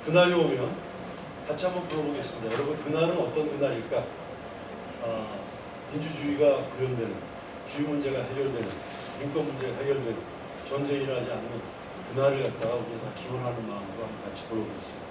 그날이 오면 같이 한번 불러보겠습니다. 여러분, 그날은 어떤 그날일까? 민주주의가 구현되는, 주의 문제가 해결되는, 인권 문제가 해결되는, 전쟁이 일어나지 않는 그날을 갖다가 우리 다 기원하는 마음으로 한번 같이 불러보겠습니다.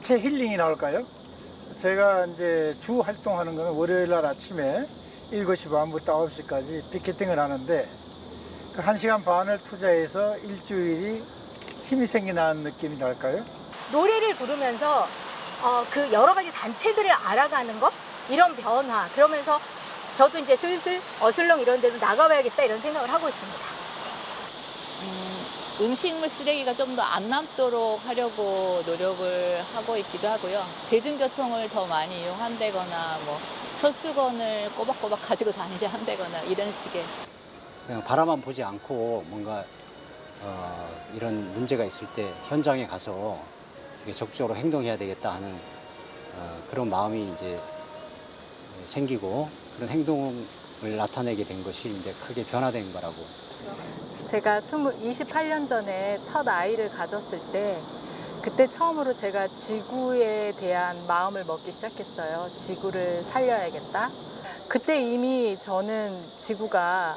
자체 힐링이 나올까요? 제가 이제 주 활동하는 거는 월요일 날 아침에 7시 반부터 9시까지 피켓팅을 하는데 그 1시간 반을 투자해서 일주일이 힘이 생기는 느낌이 날까요? 노래를 부르면서 그 여러 가지 단체들을 알아가는 것, 이런 변화, 그러면서 저도 이제 슬슬 어슬렁 이런 데도 나가봐야겠다 이런 생각을 하고 있습니다. 음식물 쓰레기가 좀 더 안 남도록 하려고 노력을 하고 있기도 하고요. 대중교통을 더 많이 이용한다거나 뭐 손수건을 꼬박꼬박 가지고 다니려 한다거나 이런 식의. 그냥 바라만 보지 않고 뭔가 이런 문제가 있을 때 현장에 가서 적극적으로 행동해야 되겠다 하는 그런 마음이 이제 생기고 그런 행동을 나타내게 된 것이 이제 크게 변화된 거라고. 제가 28년 전에 첫 아이를 가졌을 때 그때 처음으로 제가 지구에 대한 마음을 먹기 시작했어요. 지구를 살려야겠다. 그때 이미 저는 지구가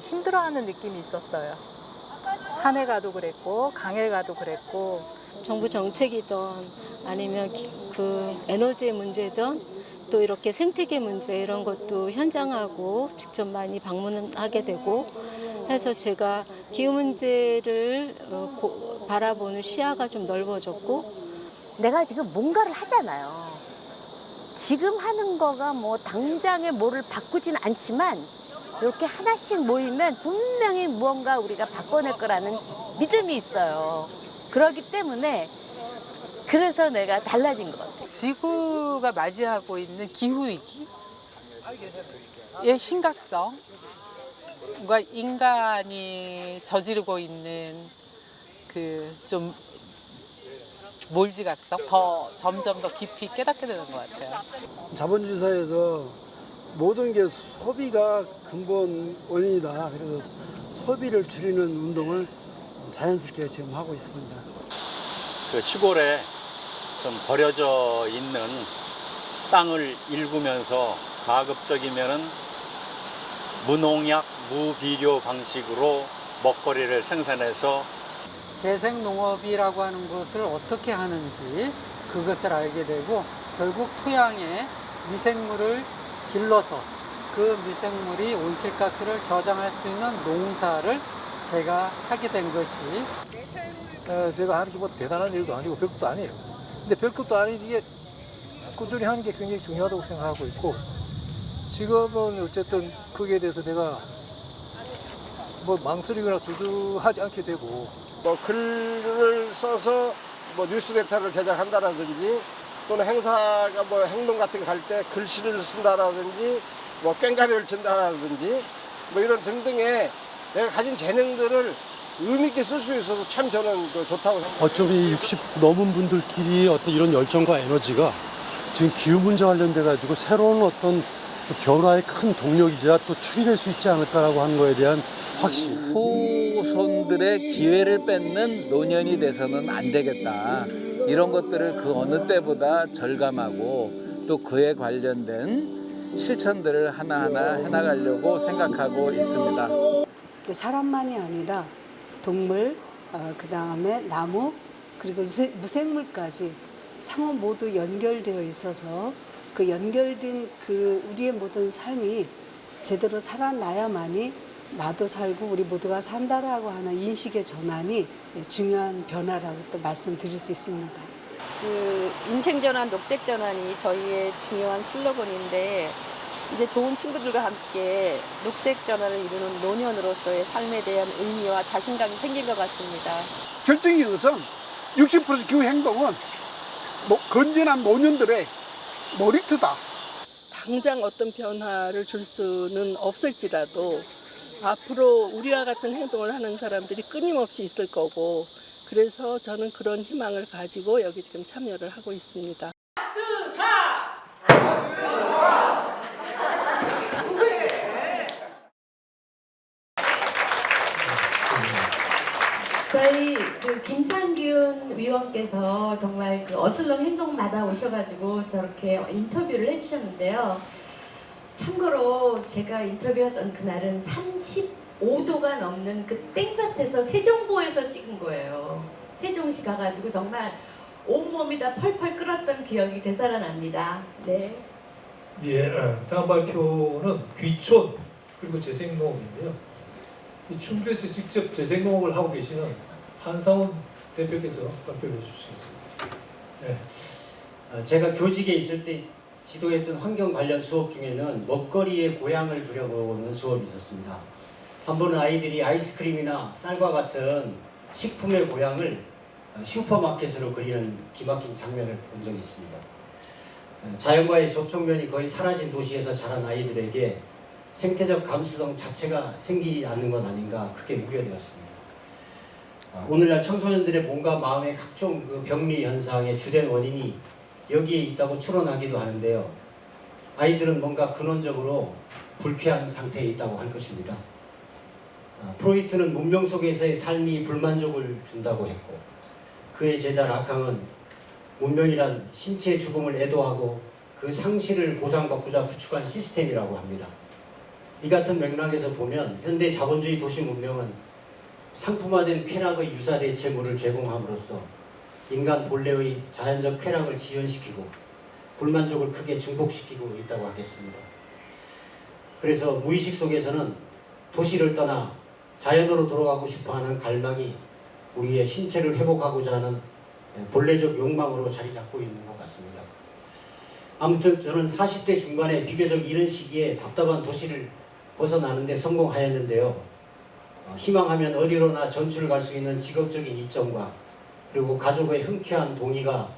힘들어하는 느낌이 있었어요. 산에 가도 그랬고 강에 가도 그랬고 정부 정책이든 아니면 그 에너지의 문제든 또 이렇게 생태계 문제 이런 것도 현장하고 직접 많이 방문하게 되고 해서 제가 기후 문제를 바라보는 시야가 좀 넓어졌고 내가 지금 뭔가를 하잖아요. 지금 하는 거가 뭐 당장에 뭐를 바꾸진 않지만 이렇게 하나씩 모이면 분명히 무언가 우리가 바꿔낼 거라는 믿음이 있어요. 그렇기 때문에 그래서 내가 달라진 것 같아요. 지구가 맞이하고 있는 기후위기의 심각성, 뭔가 인간이 저지르고 있는 그 좀 몰지각성, 점점 더 깊이 깨닫게 되는 것 같아요. 자본주의 사회에서 모든 게 소비가 근본 원인이다. 그래서 소비를 줄이는 운동을 자연스럽게 지금 하고 있습니다. 그 시골에 좀 버려져 있는 땅을 일구면서 가급적이면은 무농약, 무비료 방식으로 먹거리를 생산해서 재생농업이라고 하는 것을 어떻게 하는지 그것을 알게 되고 결국 토양에 미생물을 길러서 그 미생물이 온실가스를 저장할 수 있는 농사를 제가 하게 된 것이 제가 하는 게 뭐 대단한 일도 아니고 별것도 아니에요. 근데 별것도 아닌 이게 꾸준히 하는 게 굉장히 중요하다고 생각하고 있고 지금은 어쨌든 거기에 대해서 내가 뭐 망설이거나 주저하지 않게 되고 뭐 글을 써서 뭐 뉴스레터를 제작한다라든지 또는 행사가 뭐 행동 같은 거 갈 때 글씨를 쓴다라든지 뭐 꽹과리를 친다라든지 뭐 이런 등등의 내가 가진 재능들을 의미 있게 쓸 수 있어서 참 저는 좋다고 생각합니다. 어쩌면 60 넘은 분들끼리 어떤 이런 열정과 에너지가 지금 기후 문제 관련돼 가지고 새로운 어떤 변화의 큰 동력이자 또 축이 될 수 있지 않을까라고 하는 거에 대한 확신. 후손들의 기회를 뺏는 노년이 돼서는 안 되겠다. 이런 것들을 그 어느 때보다 절감하고 또 그에 관련된 실천들을 하나하나 해나가려고 생각하고 있습니다. 사람만이 아니라 동물, 그 다음에 나무, 그리고 무생물까지 상호 모두 연결되어 있어서 그 연결된 그 우리의 모든 삶이 제대로 살아나야만이 나도 살고 우리 모두가 산다라고 하는 인식의 전환이 중요한 변화라고 또 말씀드릴 수 있습니다. 그 인생전환, 녹색전환이 저희의 중요한 슬로건인데 이제 좋은 친구들과 함께 녹색전환을 이루는 노년으로서의 삶에 대한 의미와 자신감이 생긴 것 같습니다. 결정적인 것은 60% 기후행동은 건전한 노년들의 놀이터다. 당장 어떤 변화를 줄 수는 없을지라도 앞으로 우리와 같은 행동을 하는 사람들이 끊임없이 있을 거고 그래서 저는 그런 희망을 가지고 여기 지금 참여를 하고 있습니다. 저희 그 김상균 위원께서 정말 그 어슬렁 행동마다 오셔가지고 저렇게 인터뷰를 해주셨는데요. 참고로 제가 인터뷰했던 그날은 35도가 넘는 그 땡볕에서 세종보에서 찍은 거예요. 세종시 가가지고 정말 온몸이 다 펄펄 끓었던 기억이 되살아납니다. 네. 예, 다음 발표는 귀촌 그리고 재생농업인데요. 이 충주에서 직접 재생농업을 하고 계시는 한상훈 대표께서 발표를 해주시겠습니다. 네. 제가 교직에 있을 때 지도했던 환경 관련 수업 중에는 먹거리의 고향을 그려보는 수업이 있었습니다. 한 번은 아이들이 아이스크림이나 쌀과 같은 식품의 고향을 슈퍼마켓으로 그리는 기막힌 장면을 본 적이 있습니다. 자연과의 접촉면이 거의 사라진 도시에서 자란 아이들에게 생태적 감수성 자체가 생기지 않는 건 아닌가 크게 우려되었습니다. 오늘날 청소년들의 몸과 마음의 각종 그 병리 현상의 주된 원인이 여기에 있다고 추론하기도 하는데요. 아이들은 뭔가 근원적으로 불쾌한 상태에 있다고 할 것입니다. 프로이트는 문명 속에서의 삶이 불만족을 준다고 했고, 그의 제자 라캉은 문명이란 신체의 죽음을 애도하고 그 상실을 보상받고자 구축한 시스템이라고 합니다. 이 같은 맥락에서 보면 현대 자본주의 도시 문명은 상품화된 쾌락의 유사 대체물을 제공함으로써 인간 본래의 자연적 쾌락을 지연시키고 불만족을 크게 증폭시키고 있다고 하겠습니다. 그래서 무의식 속에서는 도시를 떠나 자연으로 돌아가고 싶어하는 갈망이 우리의 신체를 회복하고자 하는 본래적 욕망으로 자리 잡고 있는 것 같습니다. 아무튼 저는 40대 중반에 비교적 이른 시기에 답답한 도시를 벗어나는 데 성공하였는데요. 희망하면 어디로나 전출을 갈 수 있는 직업적인 이점과 그리고 가족의 흔쾌한 동의가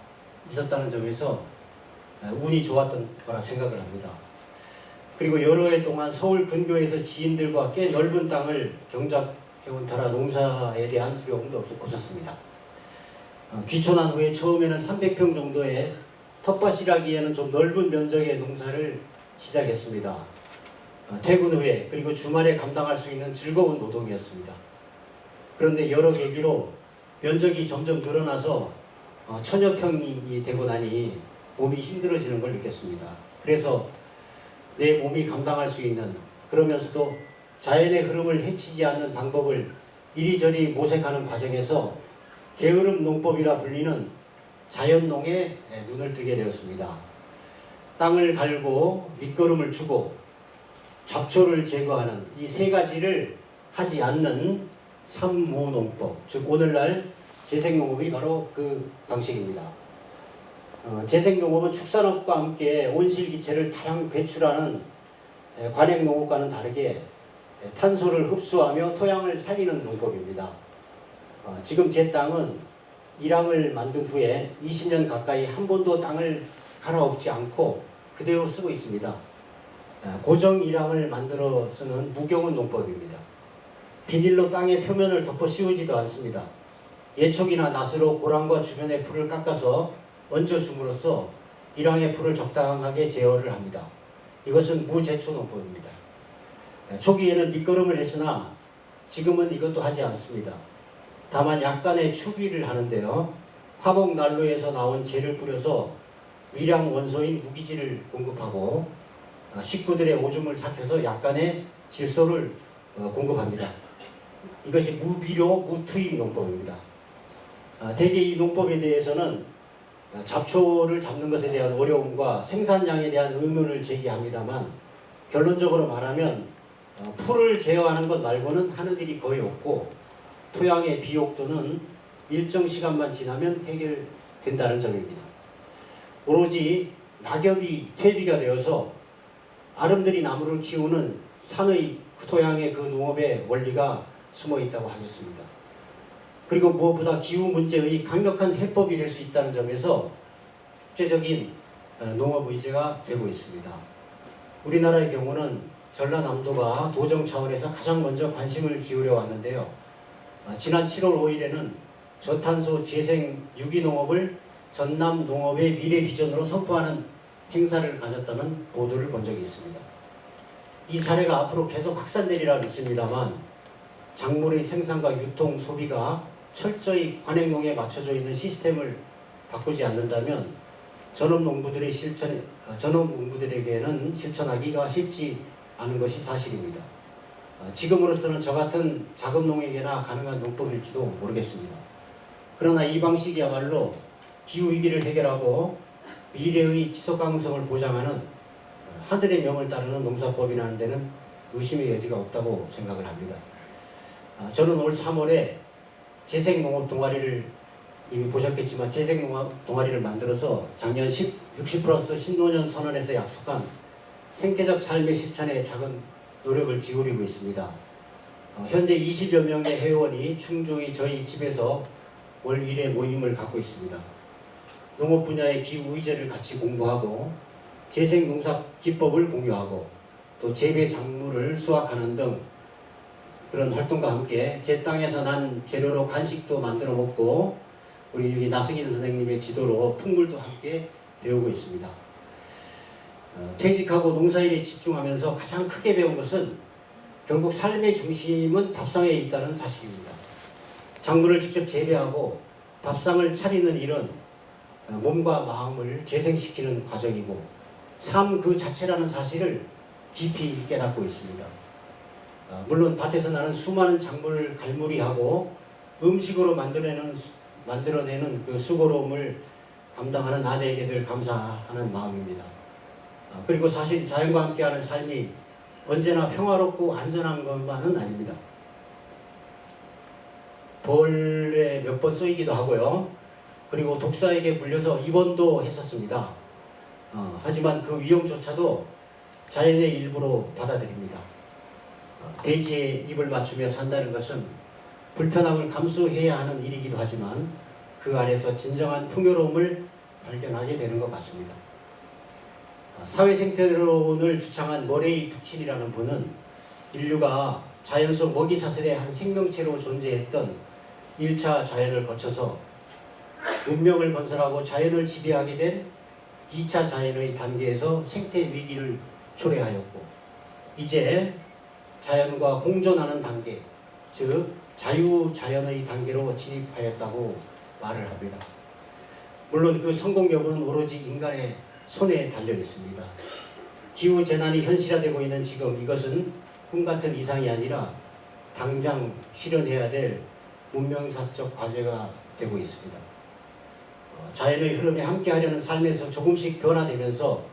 있었다는 점에서 운이 좋았던 거라 생각을 합니다. 그리고 여러 해 동안 서울 근교에서 지인들과 꽤 넓은 땅을 경작해온 터라 농사에 대한 두려움도 없었습니다. 귀촌한 후에 처음에는 300평 정도의 텃밭이라기에는 좀 넓은 면적의 농사를 시작했습니다. 퇴근 후에 그리고 주말에 감당할 수 있는 즐거운 노동이었습니다. 그런데 여러 계기로 면적이 점점 늘어나서 천여 평이 되고 나니 몸이 힘들어지는 걸 느꼈습니다. 그래서 내 몸이 감당할 수 있는, 그러면서도 자연의 흐름을 해치지 않는 방법을 이리저리 모색하는 과정에서 게으름 농법이라 불리는 자연농에 눈을 뜨게 되었습니다. 땅을 갈고 밑거름을 주고 잡초를 제거하는 이 세 가지를 하지 않는 삼무농법, 즉 오늘날 재생농업이 바로 그 방식입니다. 재생농업은 축산업과 함께 온실기체를 다량 배출하는 관행농업과는 다르게 탄소를 흡수하며 토양을 살리는 농법입니다. 지금 제 땅은 일항을 만든 후에 20년 가까이 한 번도 땅을 갈아엎지 않고 그대로 쓰고 있습니다. 고정 일항을 만들어 쓰는 무경운 농법입니다. 비닐로 땅의 표면을 덮어 씌우지도 않습니다. 예촉이나 낫으로 고랑과 주변의 풀을 깎아서 얹어줌으로써 일항의 풀을 적당하게 제어를 합니다. 이것은 무제초 농법입니다. 초기에는 밑거름을 했으나 지금은 이것도 하지 않습니다. 다만 약간의 추비를 하는데요. 화목 난로에서 나온 재를 뿌려서 위량 원소인 무기질을 공급하고 식구들의 오줌을 삭혀서 약간의 질소를 공급합니다. 이것이 무비료 무투입 농법입니다. 대개 이 농법에 대해서는 잡초를 잡는 것에 대한 어려움과 생산량에 대한 의문을 제기합니다만 결론적으로 말하면 풀을 제어하는 것 말고는 하는 일이 거의 없고 토양의 비옥도는 일정 시간만 지나면 해결된다는 점입니다. 오로지 낙엽이 퇴비가 되어서 아름드리 나무를 키우는 산의 토양의 그 농업의 원리가 숨어 있다고 하겠습니다. 그리고 무엇보다 기후 문제의 강력한 해법이 될 수 있다는 점에서 국제적인 농업 의제가 되고 있습니다. 우리나라의 경우는 전라남도가 도정 차원에서 가장 먼저 관심을 기울여 왔는데요. 지난 7월 5일에는 저탄소 재생 유기농업을 전남 농업의 미래 비전으로 선포하는 행사를 가졌다는 보도를 본 적이 있습니다. 이 사례가 앞으로 계속 확산되리라 믿습니다만 작물의 생산과 유통, 소비가 철저히 관행농에 맞춰져 있는 시스템을 바꾸지 않는다면 전업농부들에게는 실천하기가 쉽지 않은 것이 사실입니다. 지금으로서는 저 같은 자급농에게나 가능한 농법일지도 모르겠습니다. 그러나 이 방식이야말로 기후위기를 해결하고 미래의 지속가능성을 보장하는 하늘의 명을 따르는 농사법이라는 데는 의심의 여지가 없다고 생각을 합니다. 저는 올 3월에 재생농업 동아리를 이미 보셨겠지만 재생농업 동아리를 만들어서 작년 60+ 신노년 선언에서 약속한 생태적 삶의 실천에 작은 노력을 기울이고 있습니다. 현재 20여 명의 회원이 충주의 저희 집에서 월 1회 모임을 갖고 있습니다. 농업 분야의 기후 의제를 같이 공부하고 재생농사 기법을 공유하고 또 재배 작물을 수확하는 등 그런 활동과 함께 제 땅에서 난 재료로 간식도 만들어 먹고 우리 여기 나승인 선생님의 지도로 풍물도 함께 배우고 있습니다. 퇴직하고 농사일에 집중하면서 가장 크게 배운 것은 결국 삶의 중심은 밥상에 있다는 사실입니다. 작물을 직접 재배하고 밥상을 차리는 일은 몸과 마음을 재생시키는 과정이고 삶 그 자체라는 사실을 깊이 깨닫고 있습니다. 물론 밭에서 나는 수많은 작물을 갈무리하고 음식으로 만들어내는 그 수고로움을 감당하는 아내에게 늘 감사하는 마음입니다. 그리고 사실 자연과 함께하는 삶이 언제나 평화롭고 안전한 것만은 아닙니다. 벌에 몇 번 쏘이기도 하고요. 그리고 독사에게 물려서 입원도 했었습니다. 하지만 그 위험조차도 자연의 일부로 받아들입니다. 대지에 입을 맞추며 산다는 것은 불편함을 감수해야 하는 일이기도 하지만 그 안에서 진정한 풍요로움을 발견하게 되는 것 같습니다. 사회생태론을 주창한 머레이 부친이라는 분은 인류가 자연 속 먹이 사슬의 한 생명체로 존재했던 1차 자연을 거쳐서 문명을 건설하고 자연을 지배하게 된 2차 자연의 단계에서 생태 위기를 초래하였고 이제 자연과 공존하는 단계, 즉 자유자연의 단계로 진입하였다고 말을 합니다. 물론 그 성공 여부는 오로지 인간의 손에 달려 있습니다. 기후재난이 현실화되고 있는 지금 이것은 꿈같은 이상이 아니라 당장 실현해야 될 문명사적 과제가 되고 있습니다. 자연의 흐름에 함께하려는 삶에서 조금씩 변화되면서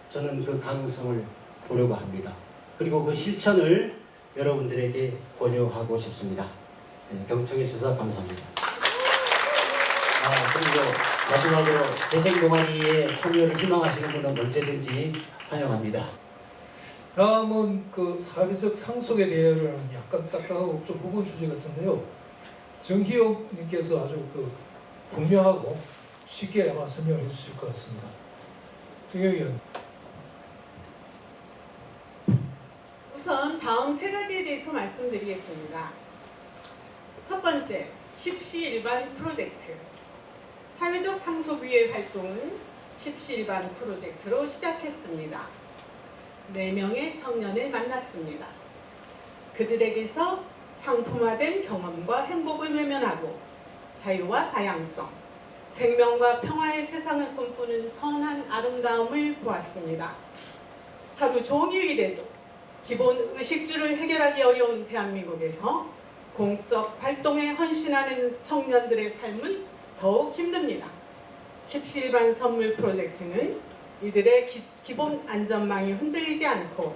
저는 그 가능성을 보려고 합니다. 그리고 그 실천을 여러분들에게 권유하고 싶습니다. 경청해 주셔서 감사합니다. 그리고 마지막으로 재생동아리에 참여를 희망하시는 분은 언제든지 환영합니다. 다음은 그 사회적 상속에 대한 약간 딱딱하고 좀 무거운 주제 같은데요. 정희용님께서 아주 그 분명하고 쉽게 아마 설명해 주실 것 같습니다. 정희용 의원. 우선 다음 세 가지에 대해서 말씀드리겠습니다. 첫 번째, 십시일반 프로젝트. 사회적 상속위의 활동은 십시일반 프로젝트로 시작했습니다. 4명의 청년을 만났습니다. 그들에게서 상품화된 경험과 행복을 외면하고 자유와 다양성, 생명과 평화의 세상을 꿈꾸는 선한 아름다움을 보았습니다. 하루 종일 일해도 기본 의식주를 해결하기 어려운 대한민국에서 공적 활동에 헌신하는 청년들의 삶은 더욱 힘듭니다. 십시일반 선물 프로젝트는 이들의 기본 안전망이 흔들리지 않고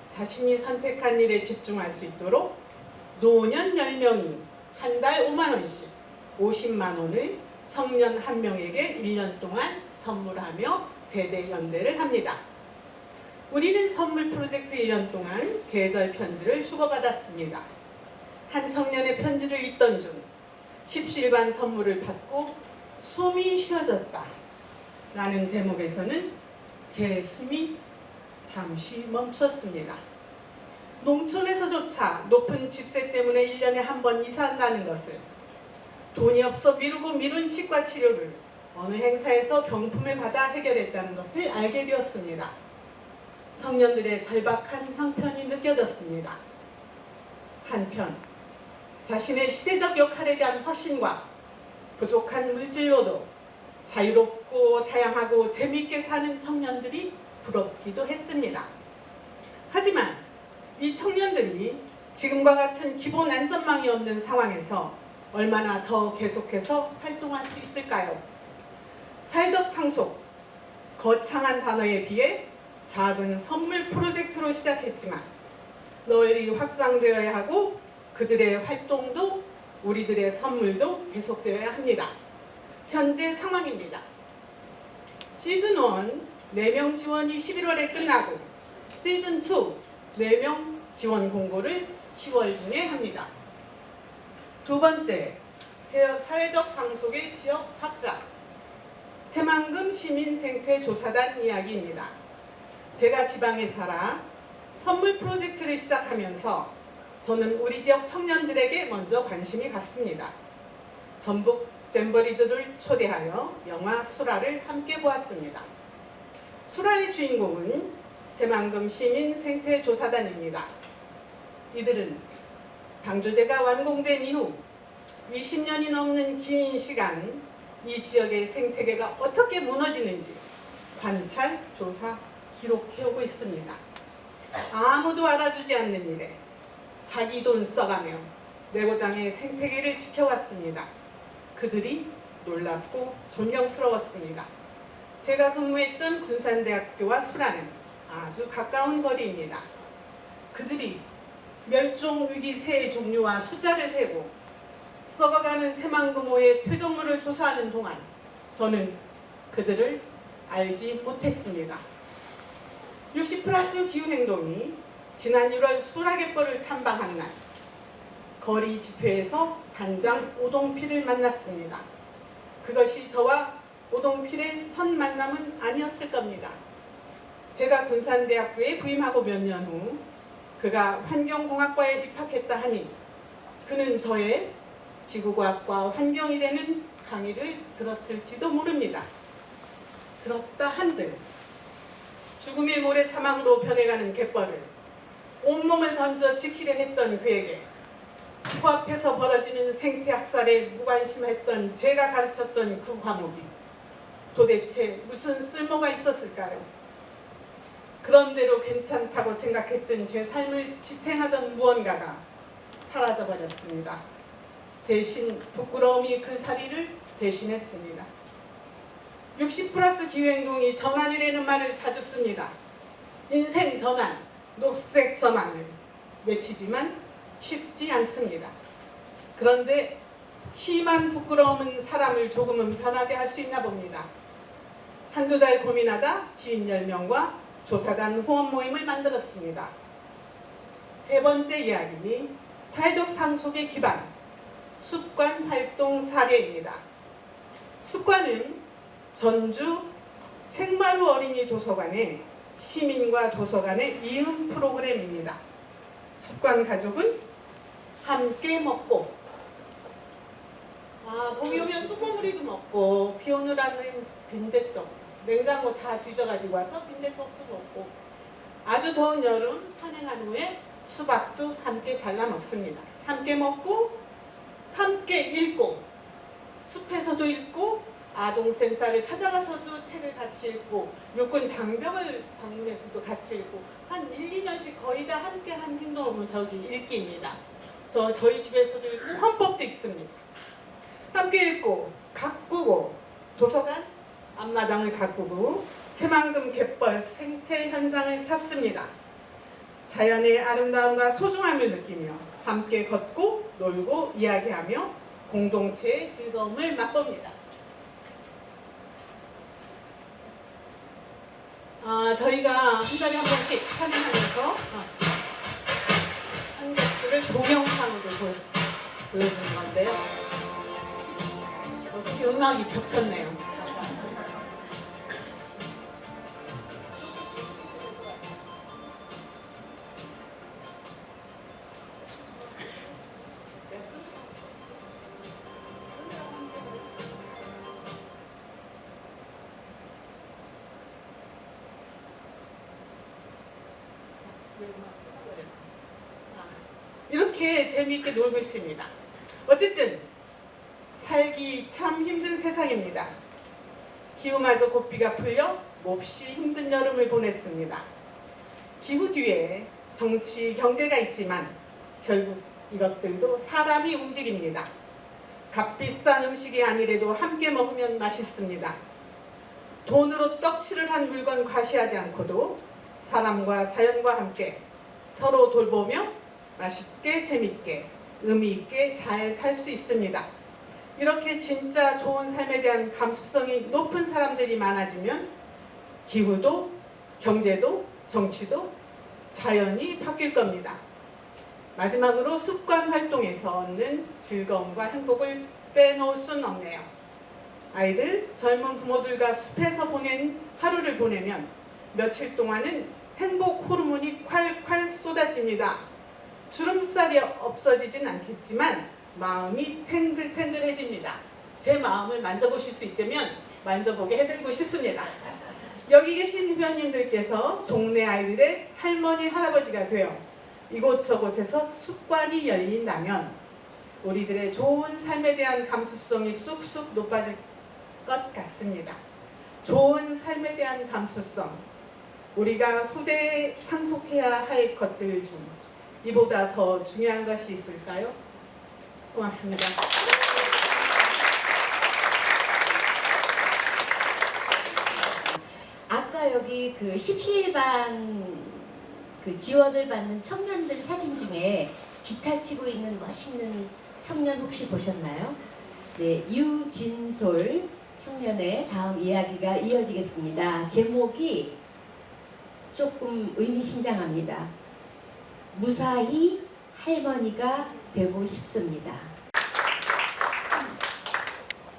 자신이 선택한 일에 집중할 수 있도록 노년 10명이 한 달 5만 원씩 50만 원을 청년 1명에게 1년 동안 선물하며 세대 연대를 합니다. 우리는 선물 프로젝트 1년 동안 계절 편지를 주고받았습니다. 한 청년의 편지를 읽던 중 십시일반 선물을 받고 숨이 쉬어졌다 라는 대목에서는 제 숨이 잠시 멈췄습니다. 농촌에서조차 높은 집세 때문에 1년에 한 번 이사한다는 것을, 돈이 없어 미룬 치과 치료를 어느 행사에서 경품을 받아 해결했다는 것을 알게 되었습니다. 청년들의 절박한 형편이 느껴졌습니다. 한편 자신의 시대적 역할에 대한 확신과 부족한 물질로도 자유롭고 다양하고 재미있게 사는 청년들이 부럽기도 했습니다. 하지만 이 청년들이 지금과 같은 기본 안전망이 없는 상황에서 얼마나 더 계속해서 활동할 수 있을까요? 사회적 상속, 거창한 단어에 비해 작은 선물 프로젝트로 시작했지만 널리 확장되어야 하고 그들의 활동도 우리들의 선물도 계속되어야 합니다. 현재 상황입니다. 시즌 1 4명 지원이 11월에 끝나고 시즌 2 4명 지원 공고를 10월 중에 합니다. 두 번째, 사회적 상속의 지역 확장. 새만금 시민생태조사단 이야기입니다. 제가 지방에 살아 선물 프로젝트를 시작하면서 저는 우리 지역 청년들에게 먼저 관심이 갔습니다. 전북 잼버리들을 초대하여 영화 수라를 함께 보았습니다. 수라의 주인공은 새만금 시민 생태조사단입니다. 이들은 방조제가 완공된 이후 20년이 넘는 긴 시간 이 지역의 생태계가 어떻게 무너지는지 관찰, 조사, 기록해오고 있습니다. 아무도 알아주지 않는 일에 자기 돈 써가며 내고장의 생태계를 지켜왔습니다. 그들이 놀랍고 존경스러웠습니다. 제가 근무했던 군산대학교와 수라는 아주 가까운 거리입니다. 그들이 멸종위기 새의 종류와 숫자를 세고 썩어가는 새만금호의 퇴적물을 조사하는 동안 저는 그들을 알지 못했습니다. 60+ 기후행동이 지난 1월 수라갯벌을 탐방한 날 거리 집회에서 단장 오동필을 만났습니다. 그것이 저와 오동필의 첫 만남은 아니었을 겁니다. 제가 군산대학교에 부임하고 몇 년 후 그가 환경공학과에 입학했다 하니 그는 저의 지구과학과 환경이라는 강의를 들었을지도 모릅니다. 들었다 한들 죽음의 모래 사막으로 변해가는 갯벌을 온몸을 던져 지키려 했던 그에게 코앞에서 벌어지는 생태학살에 무관심했던 제가 가르쳤던 그 과목이 도대체 무슨 쓸모가 있었을까요? 그런대로 괜찮다고 생각했던 제 삶을 지탱하던 무언가가 사라져버렸습니다. 대신 부끄러움이 그 자리를 대신했습니다. 60+ 기후행동이 전환이라는 말을 자주 씁니다. 인생 전환, 녹색 전환을 외치지만 쉽지 않습니다. 그런데 심한 부끄러움은 사람을 조금은 변하게 할 수 있나 봅니다. 한두 달 고민하다 지인 10명과 조사단 후원 모임을 만들었습니다. 세 번째 이야기, 사회적 상속의 기반, 숲관 활동 사례입니다. 숲관은 전주 책마루 어린이 도서관의 시민과 도서관의 이음 프로그램입니다. 숲관 가족은 함께 먹고 봄이 오면 쑥버무리도 먹고 비 오느라는 빈대떡 냉장고 다 뒤져가지고 와서 빈대떡도 먹고 아주 더운 여름 산행한 후에 수박도 함께 잘라 먹습니다. 함께 먹고 함께 읽고 숲에서도 읽고 아동센터를 찾아가서도 책을 같이 읽고 육군 장병을 방문해서도 같이 읽고 한 1, 2년씩 거의 다 함께 한 행동은 저기 읽기입니다. 저희 집에서도 읽고 헌법도 읽습니다. 함께 읽고 가꾸고 도서관 앞마당을 가꾸고 새만금 갯벌 생태 현장을 찾습니다. 자연의 아름다움과 소중함을 느끼며 함께 걷고 놀고 이야기하며 공동체의 즐거움을 맛봅니다. 저희가 한 달에 한 번씩 산행하면서 한 것들을 동영상으로 보여주는 건데요. 어떻게 음악이 겹쳤네요. 이렇게 재미있게 놀고 있습니다. 어쨌든 살기 참 힘든 세상입니다. 기후마저 고삐가 풀려 몹시 힘든 여름을 보냈습니다. 기후 뒤에 정치, 경제가 있지만 결국 이것들도 사람이 움직입니다. 값비싼 음식이 아니래도 함께 먹으면 맛있습니다. 돈으로 떡칠을 한 물건 과시하지 않고도 사람과 자연과 함께 서로 돌보며 맛있게 재밌게 의미 있게 잘 살 수 있습니다. 이렇게 진짜 좋은 삶에 대한 감수성이 높은 사람들이 많아지면 기후도 경제도 정치도 자연히 바뀔 겁니다. 마지막으로 숲관 활동에서 얻는 즐거움과 행복을 빼놓을 수는 없네요. 아이들, 젊은 부모들과 숲에서 보낸 하루를 보내면 며칠 동안은 행복 호르몬이 콸콸 쏟아집니다. 주름살이 없어지진 않겠지만 마음이 탱글탱글해집니다. 제 마음을 만져보실 수 있다면 만져보게 해드리고 싶습니다. 여기 계신 회원님들께서 동네 아이들의 할머니, 할아버지가 되어 이곳저곳에서 숲관이 열린다면 우리들의 좋은 삶에 대한 감수성이 쑥쑥 높아질 것 같습니다. 좋은 삶에 대한 감수성, 우리가 후대에 상속해야 할 것들 중 이보다 더 중요한 것이 있을까요? 고맙습니다. 아까 여기 그 십시일반 그 지원을 받는 청년들 사진 중에 기타 치고 있는 멋있는 청년 혹시 보셨나요? 네, 유진솔 청년의 다음 이야기가 이어지겠습니다. 제목이 조금 의미심장합니다. 무사히 할머니가 되고 싶습니다.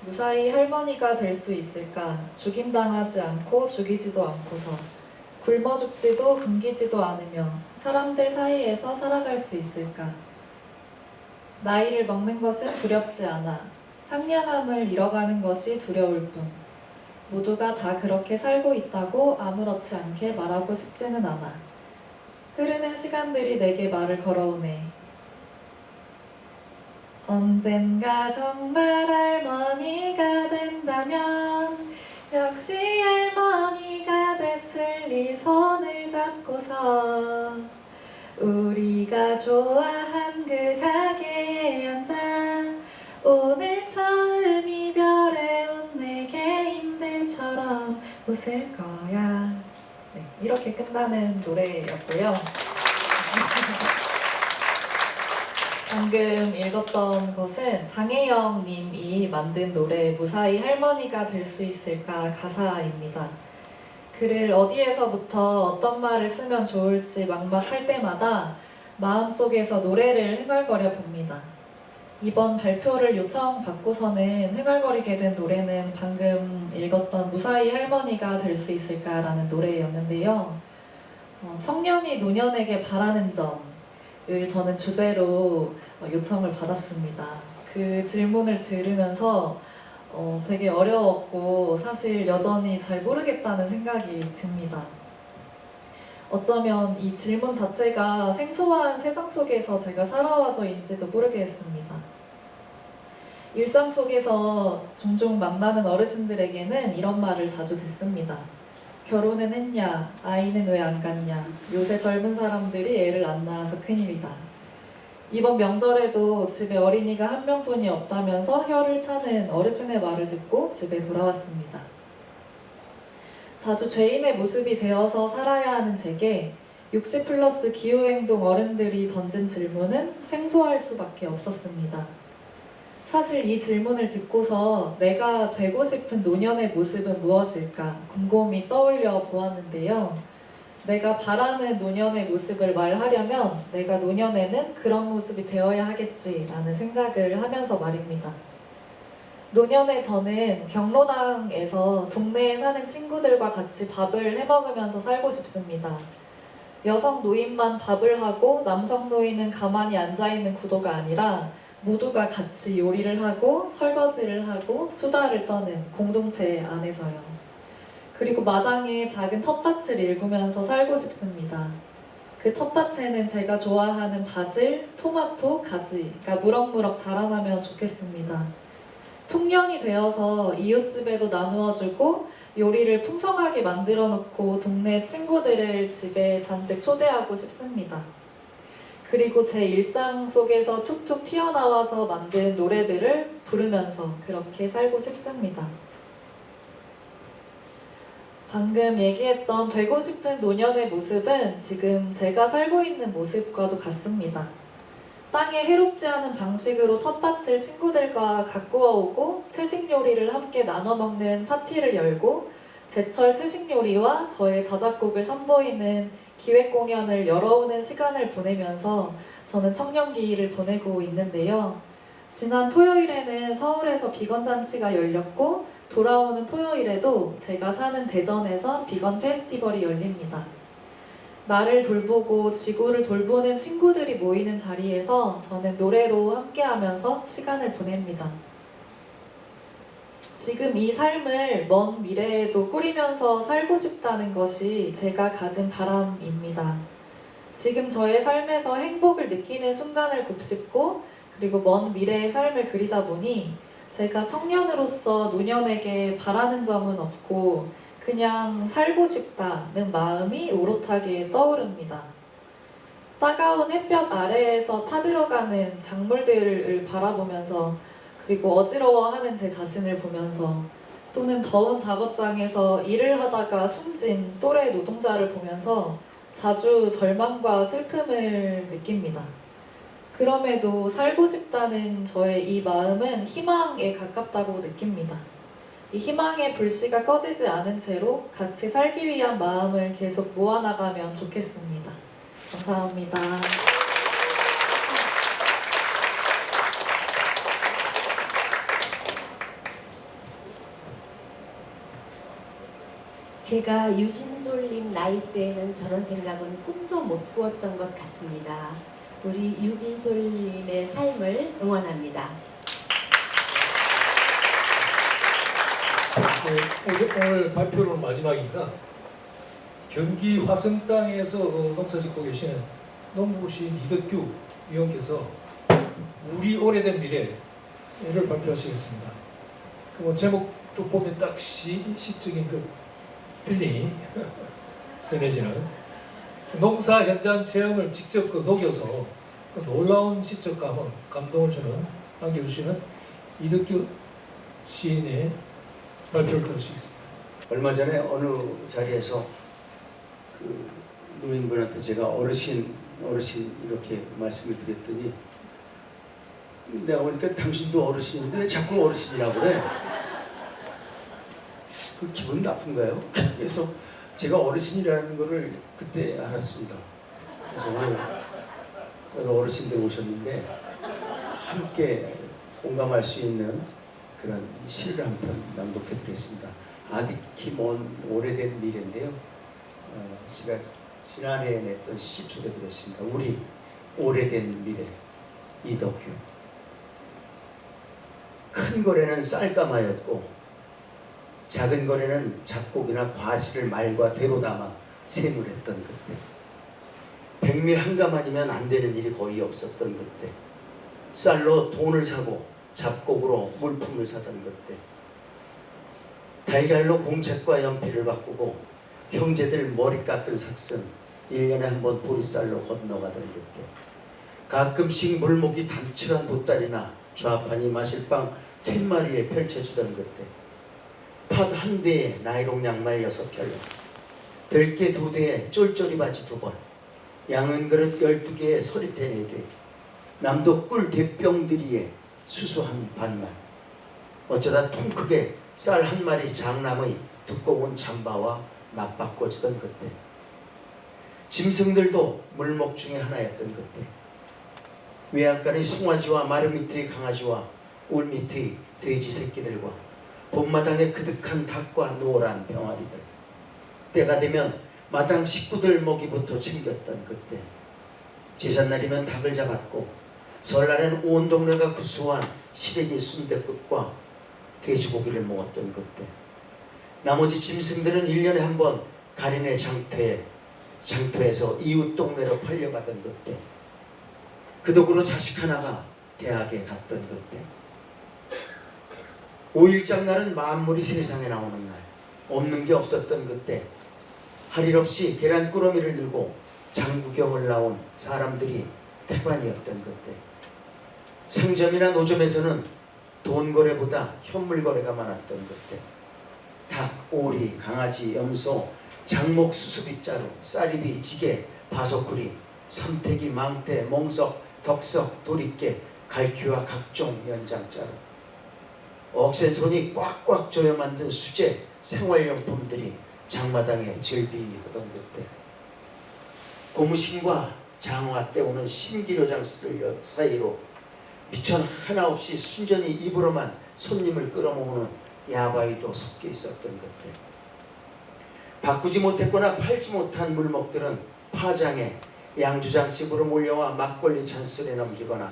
무사히 할머니가 될 수 있을까? 죽임당하지 않고 죽이지도 않고서 굶어 죽지도 굶기지도 않으며 사람들 사이에서 살아갈 수 있을까? 나이를 먹는 것은 두렵지 않아. 상냥함을 잃어가는 것이 두려울 뿐. 모두가 다 그렇게 살고 있다고 아무렇지 않게 말하고 싶지는 않아. 흐르는 시간들이 내게 말을 걸어오네. 언젠가 정말 할머니가 된다면 역시 할머니가 됐으리. 손을 잡고서 우리가 좋아한 그 가게에 앉아 오늘 처음 이별해 온 내 개인들처럼 웃을 거야. 네, 이렇게 끝나는 노래였고요. 방금 읽었던 것은 장혜영 님이 만든 노래 무사히 할머니가 될 수 있을까 가사입니다. 글을 어디에서부터 어떤 말을 쓰면 좋을지 막막할 때마다 마음속에서 노래를 흥얼거려 봅니다. 이번 발표를 요청받고서는 흥얼거리게 된 노래는 방금 읽었던 무사히 할머니가 될 수 있을까라는 노래였는데요. 청년이 노년에게 바라는 점을 저는 주제로 요청을 받았습니다. 그 질문을 들으면서 되게 어려웠고 사실 여전히 잘 모르겠다는 생각이 듭니다. 어쩌면 이 질문 자체가 생소한 세상 속에서 제가 살아와서인지도 모르겠습니다. 일상 속에서 종종 만나는 어르신들에게는 이런 말을 자주 듣습니다. 결혼은 했냐? 아이는 왜 안 갖냐? 요새 젊은 사람들이 애를 안 낳아서 큰일이다. 이번 명절에도 집에 어린이가 한 명뿐이 없다면서 혀를 차는 어르신의 말을 듣고 집에 돌아왔습니다. 자주 죄인의 모습이 되어서 살아야 하는 제게 60+ 기후행동 어른들이 던진 질문은 생소할 수밖에 없었습니다. 사실 이 질문을 듣고서 내가 되고 싶은 노년의 모습은 무엇일까 곰곰이 떠올려 보았는데요. 내가 바라는 노년의 모습을 말하려면 내가 노년에는 그런 모습이 되어야 하겠지라는 생각을 하면서 말입니다. 노년에 저는 경로당에서 동네에 사는 친구들과 같이 밥을 해먹으면서 살고 싶습니다. 여성 노인만 밥을 하고 남성 노인은 가만히 앉아있는 구도가 아니라 모두가 같이 요리를 하고 설거지를 하고 수다를 떠는 공동체 안에서요. 그리고 마당에 작은 텃밭을 일구면서 살고 싶습니다. 그 텃밭에는 제가 좋아하는 바질, 토마토, 가지가 무럭무럭 자라나면 좋겠습니다. 풍년이 되어서 이웃집에도 나누어주고 요리를 풍성하게 만들어 놓고 동네 친구들을 집에 잔뜩 초대하고 싶습니다. 그리고 제 일상 속에서 툭툭 튀어나와서 만든 노래들을 부르면서 그렇게 살고 싶습니다. 방금 얘기했던 되고 싶은 노년의 모습은 지금 제가 살고 있는 모습과도 같습니다. 땅에 해롭지 않은 방식으로 텃밭을 친구들과 가꾸어 오고 채식 요리를 함께 나눠 먹는 파티를 열고 제철 채식 요리와 저의 자작곡을 선보이는 기획 공연을 열어오는 시간을 보내면서 저는 청년기를 보내고 있는데요. 지난 토요일에는 서울에서 비건 잔치가 열렸고 돌아오는 토요일에도 제가 사는 대전에서 비건 페스티벌이 열립니다. 나를 돌보고 지구를 돌보는 친구들이 모이는 자리에서 저는 노래로 함께하면서 시간을 보냅니다. 지금 이 삶을 먼 미래에도 꾸리면서 살고 싶다는 것이 제가 가진 바람입니다. 지금 저의 삶에서 행복을 느끼는 순간을 곱씹고 그리고 먼 미래의 삶을 그리다 보니 제가 청년으로서 노년에게 바라는 점은 없고 그냥 살고 싶다는 마음이 오롯하게 떠오릅니다. 따가운 햇볕 아래에서 타들어가는 작물들을 바라보면서 그리고 어지러워하는 제 자신을 보면서 또는 더운 작업장에서 일을 하다가 숨진 또래 노동자를 보면서 자주 절망과 슬픔을 느낍니다. 그럼에도 살고 싶다는 저의 이 마음은 희망에 가깝다고 느낍니다. 이 희망의 불씨가 꺼지지 않은 채로 같이 살기 위한 마음을 계속 모아나가면 좋겠습니다. 감사합니다. 제가 유진솔님 나이 때에는 저런 생각은 꿈도 못 꾸었던 것 같습니다. 우리 유진솔님의 삶을 응원합니다. 오늘 발표는 마지막입니다. 경기 화성 땅에서 농사 짓고 계시는 농부신 이덕규 위원께서 우리 오래된 미래를 발표하시겠습니다. 그 제목도 보면 딱 시적인 그 필링이 전해지는 농사 현장 체험을 직접 녹여서 놀라운 시적감은 감동을 안겨주시는 이덕규 시인의 발표를 들으시겠습니다. 얼마 전에 어느 자리에서 그 노인분한테 제가 어르신 이렇게 말씀을 드렸더니 내가 보니까 당신도 어르신인데 왜 자꾸 어르신이라고 그래? 그 기분 나쁜가요? 그래서 제가 어르신이라는 거를 그때 알았습니다. 그래서 오늘 여러 어르신들 오셨는데 함께 공감할 수 있는 그런 시를 한 편 낭독해 드리겠습니다. 아득히 먼 오래된 미래인데요. 제가 지난해에 냈던 시집 소개드렸습니다. 우리 오래된 미래, 이덕규. 큰 거래는 쌀가마였고 작은 거래는 잡곡이나 과실을 말과 대로 담아 세물했던 그때. 백미 한 가마니면 안 되는 일이 거의 없었던 그때. 쌀로 돈을 사고 잡곡으로 물품을 사던 그때. 달걀로 공책과 연필을 바꾸고 형제들 머리 깎은 삭선 1년에 한 번 보리쌀로 건너가던 그때. 가끔씩 물목이 단출한 보따리나 좌판이 마실빵 툇마리에 펼쳐지던 그때. 팥 한 대에 나이롱 양말 6켤레, 들깨 2대에 쫄쫄이 바지 2벌, 양은 그릇 12개에 서리태 4대, 남도 꿀 대병들이에 수수 한 반말. 어쩌다 통 크게 쌀 한 마리 장남의 두꺼운 잠바와 맞바꿔지던 그때. 짐승들도 물목 중에 하나였던 그때. 외양간의 송아지와 마루 밑의 강아지와 울 밑의 돼지 새끼들과 봄마당에 그득한 닭과 노란 병아리들. 때가 되면 마당 식구들 먹이부터 챙겼던 그때. 제삿날이면 닭을 잡았고 설날엔 온 동네가 구수한 시래기 순댓국과 돼지고기를 먹었던 그때. 나머지 짐승들은 1년에 한 번 가린의 장터에서 이웃 동네로 팔려가던 그때. 그 덕으로 자식 하나가 대학에 갔던 그때. 5일장 날은 만물이 세상에 나오는 날. 없는 게 없었던 그때. 할 일 없이 계란 꾸러미를 들고 장구경을 나온 사람들이 태반이었던 그때. 상점이나 노점에서는 돈거래보다 현물거래가 많았던 그때. 닭, 오리, 강아지, 염소, 장목, 수수빗자루, 쌀이비, 지게, 바소쿠리, 삼태기, 망태, 몽석, 덕석, 도리깨, 갈퀴와 각종 연장자루. 억센 손이 꽉꽉 조여 만든 수제, 생활용품들이 장마당에 즐비하던 그때. 고무신과 장화 때우는 신기로 장수들 사이로 미천 하나 없이 순전히 입으로만 손님을 끌어모으는 야바이도 섞여 있었던 그때. 바꾸지 못했거나 팔지 못한 물목들은 파장에 양주장집으로 몰려와 막걸리 잔술에 넘기거나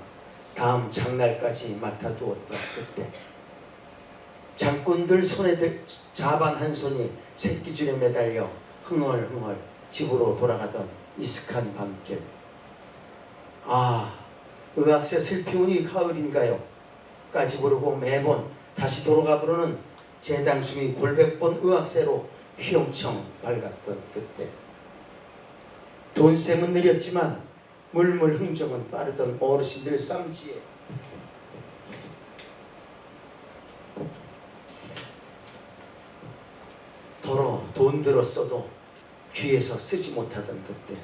다음 장날까지 맡아두었던 그때. 장꾼들 손에 자반 한 손이 새끼줄에 매달려 흥얼흥얼 집으로 돌아가던 이슥한 밤길. 아, 의학새 슬피우니 가을인가요? 까지 부르고 매번 다시 돌아가 부르는 재당숭이 골백번 의학새로 휘영청 밝았던 그때. 돈셈은 느렸지만 물물 흥정은 빠르던 어르신들 쌈지에 더러 돈 들었어도 귀에서 쓰지 못하던 그때.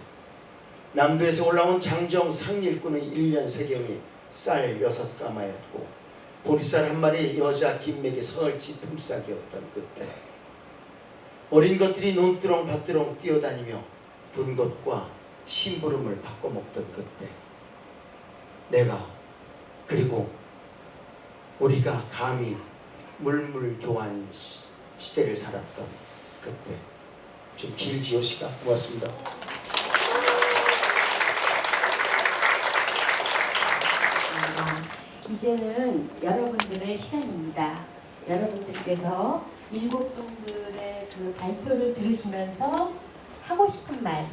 남도에서 올라온 장정 상일꾼의 1년 세경이 쌀 6가마였고 보리쌀 한 마리 여자 김맥이 서얼치 품삯이었던 그때. 어린 것들이 논두렁 밭두렁 뛰어다니며 분것과 심부름을 바꿔 먹던 그때. 내가 그리고 우리가 감히 물물교환 시대를 살았던 그때. 좀 길지요 시간. 고맙습니다. 이제는 여러분들의 시간입니다. 여러분들께서 7분들의 그 발표를 들으시면서 하고 싶은 말,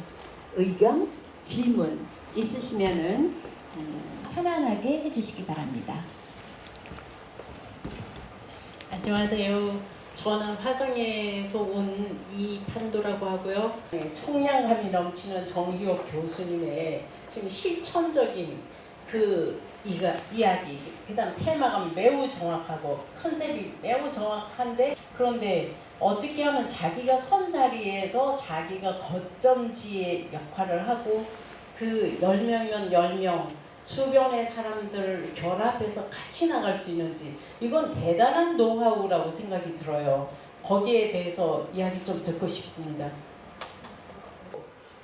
의견, 질문 있으시면은 편안하게 해주시기 바랍니다. 안녕하세요. 저는 화성에서 온 이판도라고 하고요. 청량함이 넘치는 정희옥 교수님의 지금 실천적인 그 이야기, 그 다음 테마가 매우 정확하고 컨셉이 매우 정확한데, 그런데 어떻게 하면 자기가 선 자리에서 자기가 거점지의 역할을 하고 그 10명이면 10명 주변의 사람들을 결합해서 같이 나갈 수 있는지, 이건 대단한 노하우라고 생각이 들어요. 거기에 대해서 이야기 좀 듣고 싶습니다.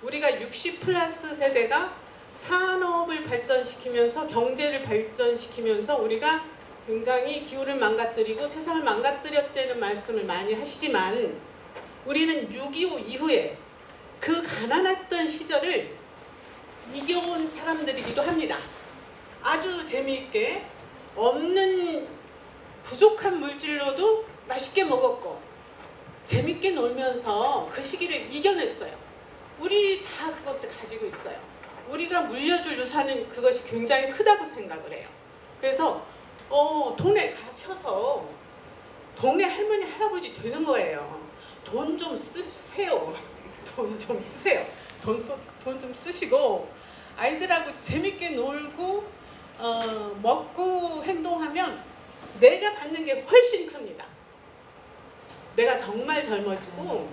우리가 60+ 세대가 산업을 발전시키면서 경제를 발전시키면서 우리가 굉장히 기후를 망가뜨리고 세상을 망가뜨렸다는 말씀을 많이 하시지만, 우리는 6.25 이후에 그 가난했던 시절을 이겨온 사람들이기도 합니다. 아주 재미있게 없는 부족한 물질로도 맛있게 먹었고 재밌게 놀면서 그 시기를 이겨냈어요. 우리 다 그것을 가지고 있어요. 우리가 물려줄 유산은 그것이 굉장히 크다고 생각을 해요. 그래서 동네 가셔서 동네 할머니 할아버지 되는 거예요. 돈 좀 쓰세요. 돈 좀 쓰세요. 돈 좀 쓰시고 아이들하고 재밌게 놀고 먹고 행동하면 내가 받는 게 훨씬 큽니다. 내가 정말 젊어지고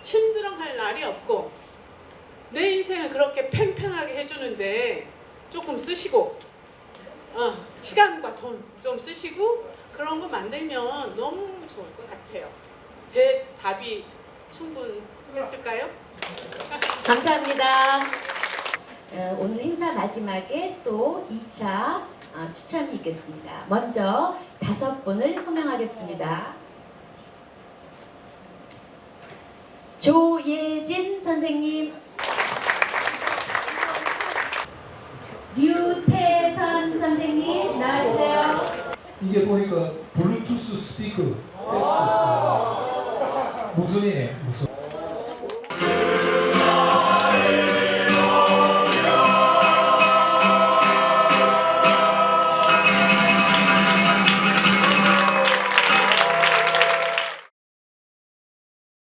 힘들어할 날이 없고 내 인생을 그렇게 팽팽하게 해주는데 조금 쓰시고 시간과 돈 좀 쓰시고 그런 거 만들면 너무 좋을 것 같아요. 제 답이 충분했을까요? 감사합니다. 오늘 행사 마지막에 또 2차 추첨이 있겠습니다. 먼저 5분을 호명하겠습니다. 조예진 선생님, 류태선 선생님 나와주세요. 이게 보니까 블루투스 스피커 무선이네. 무선.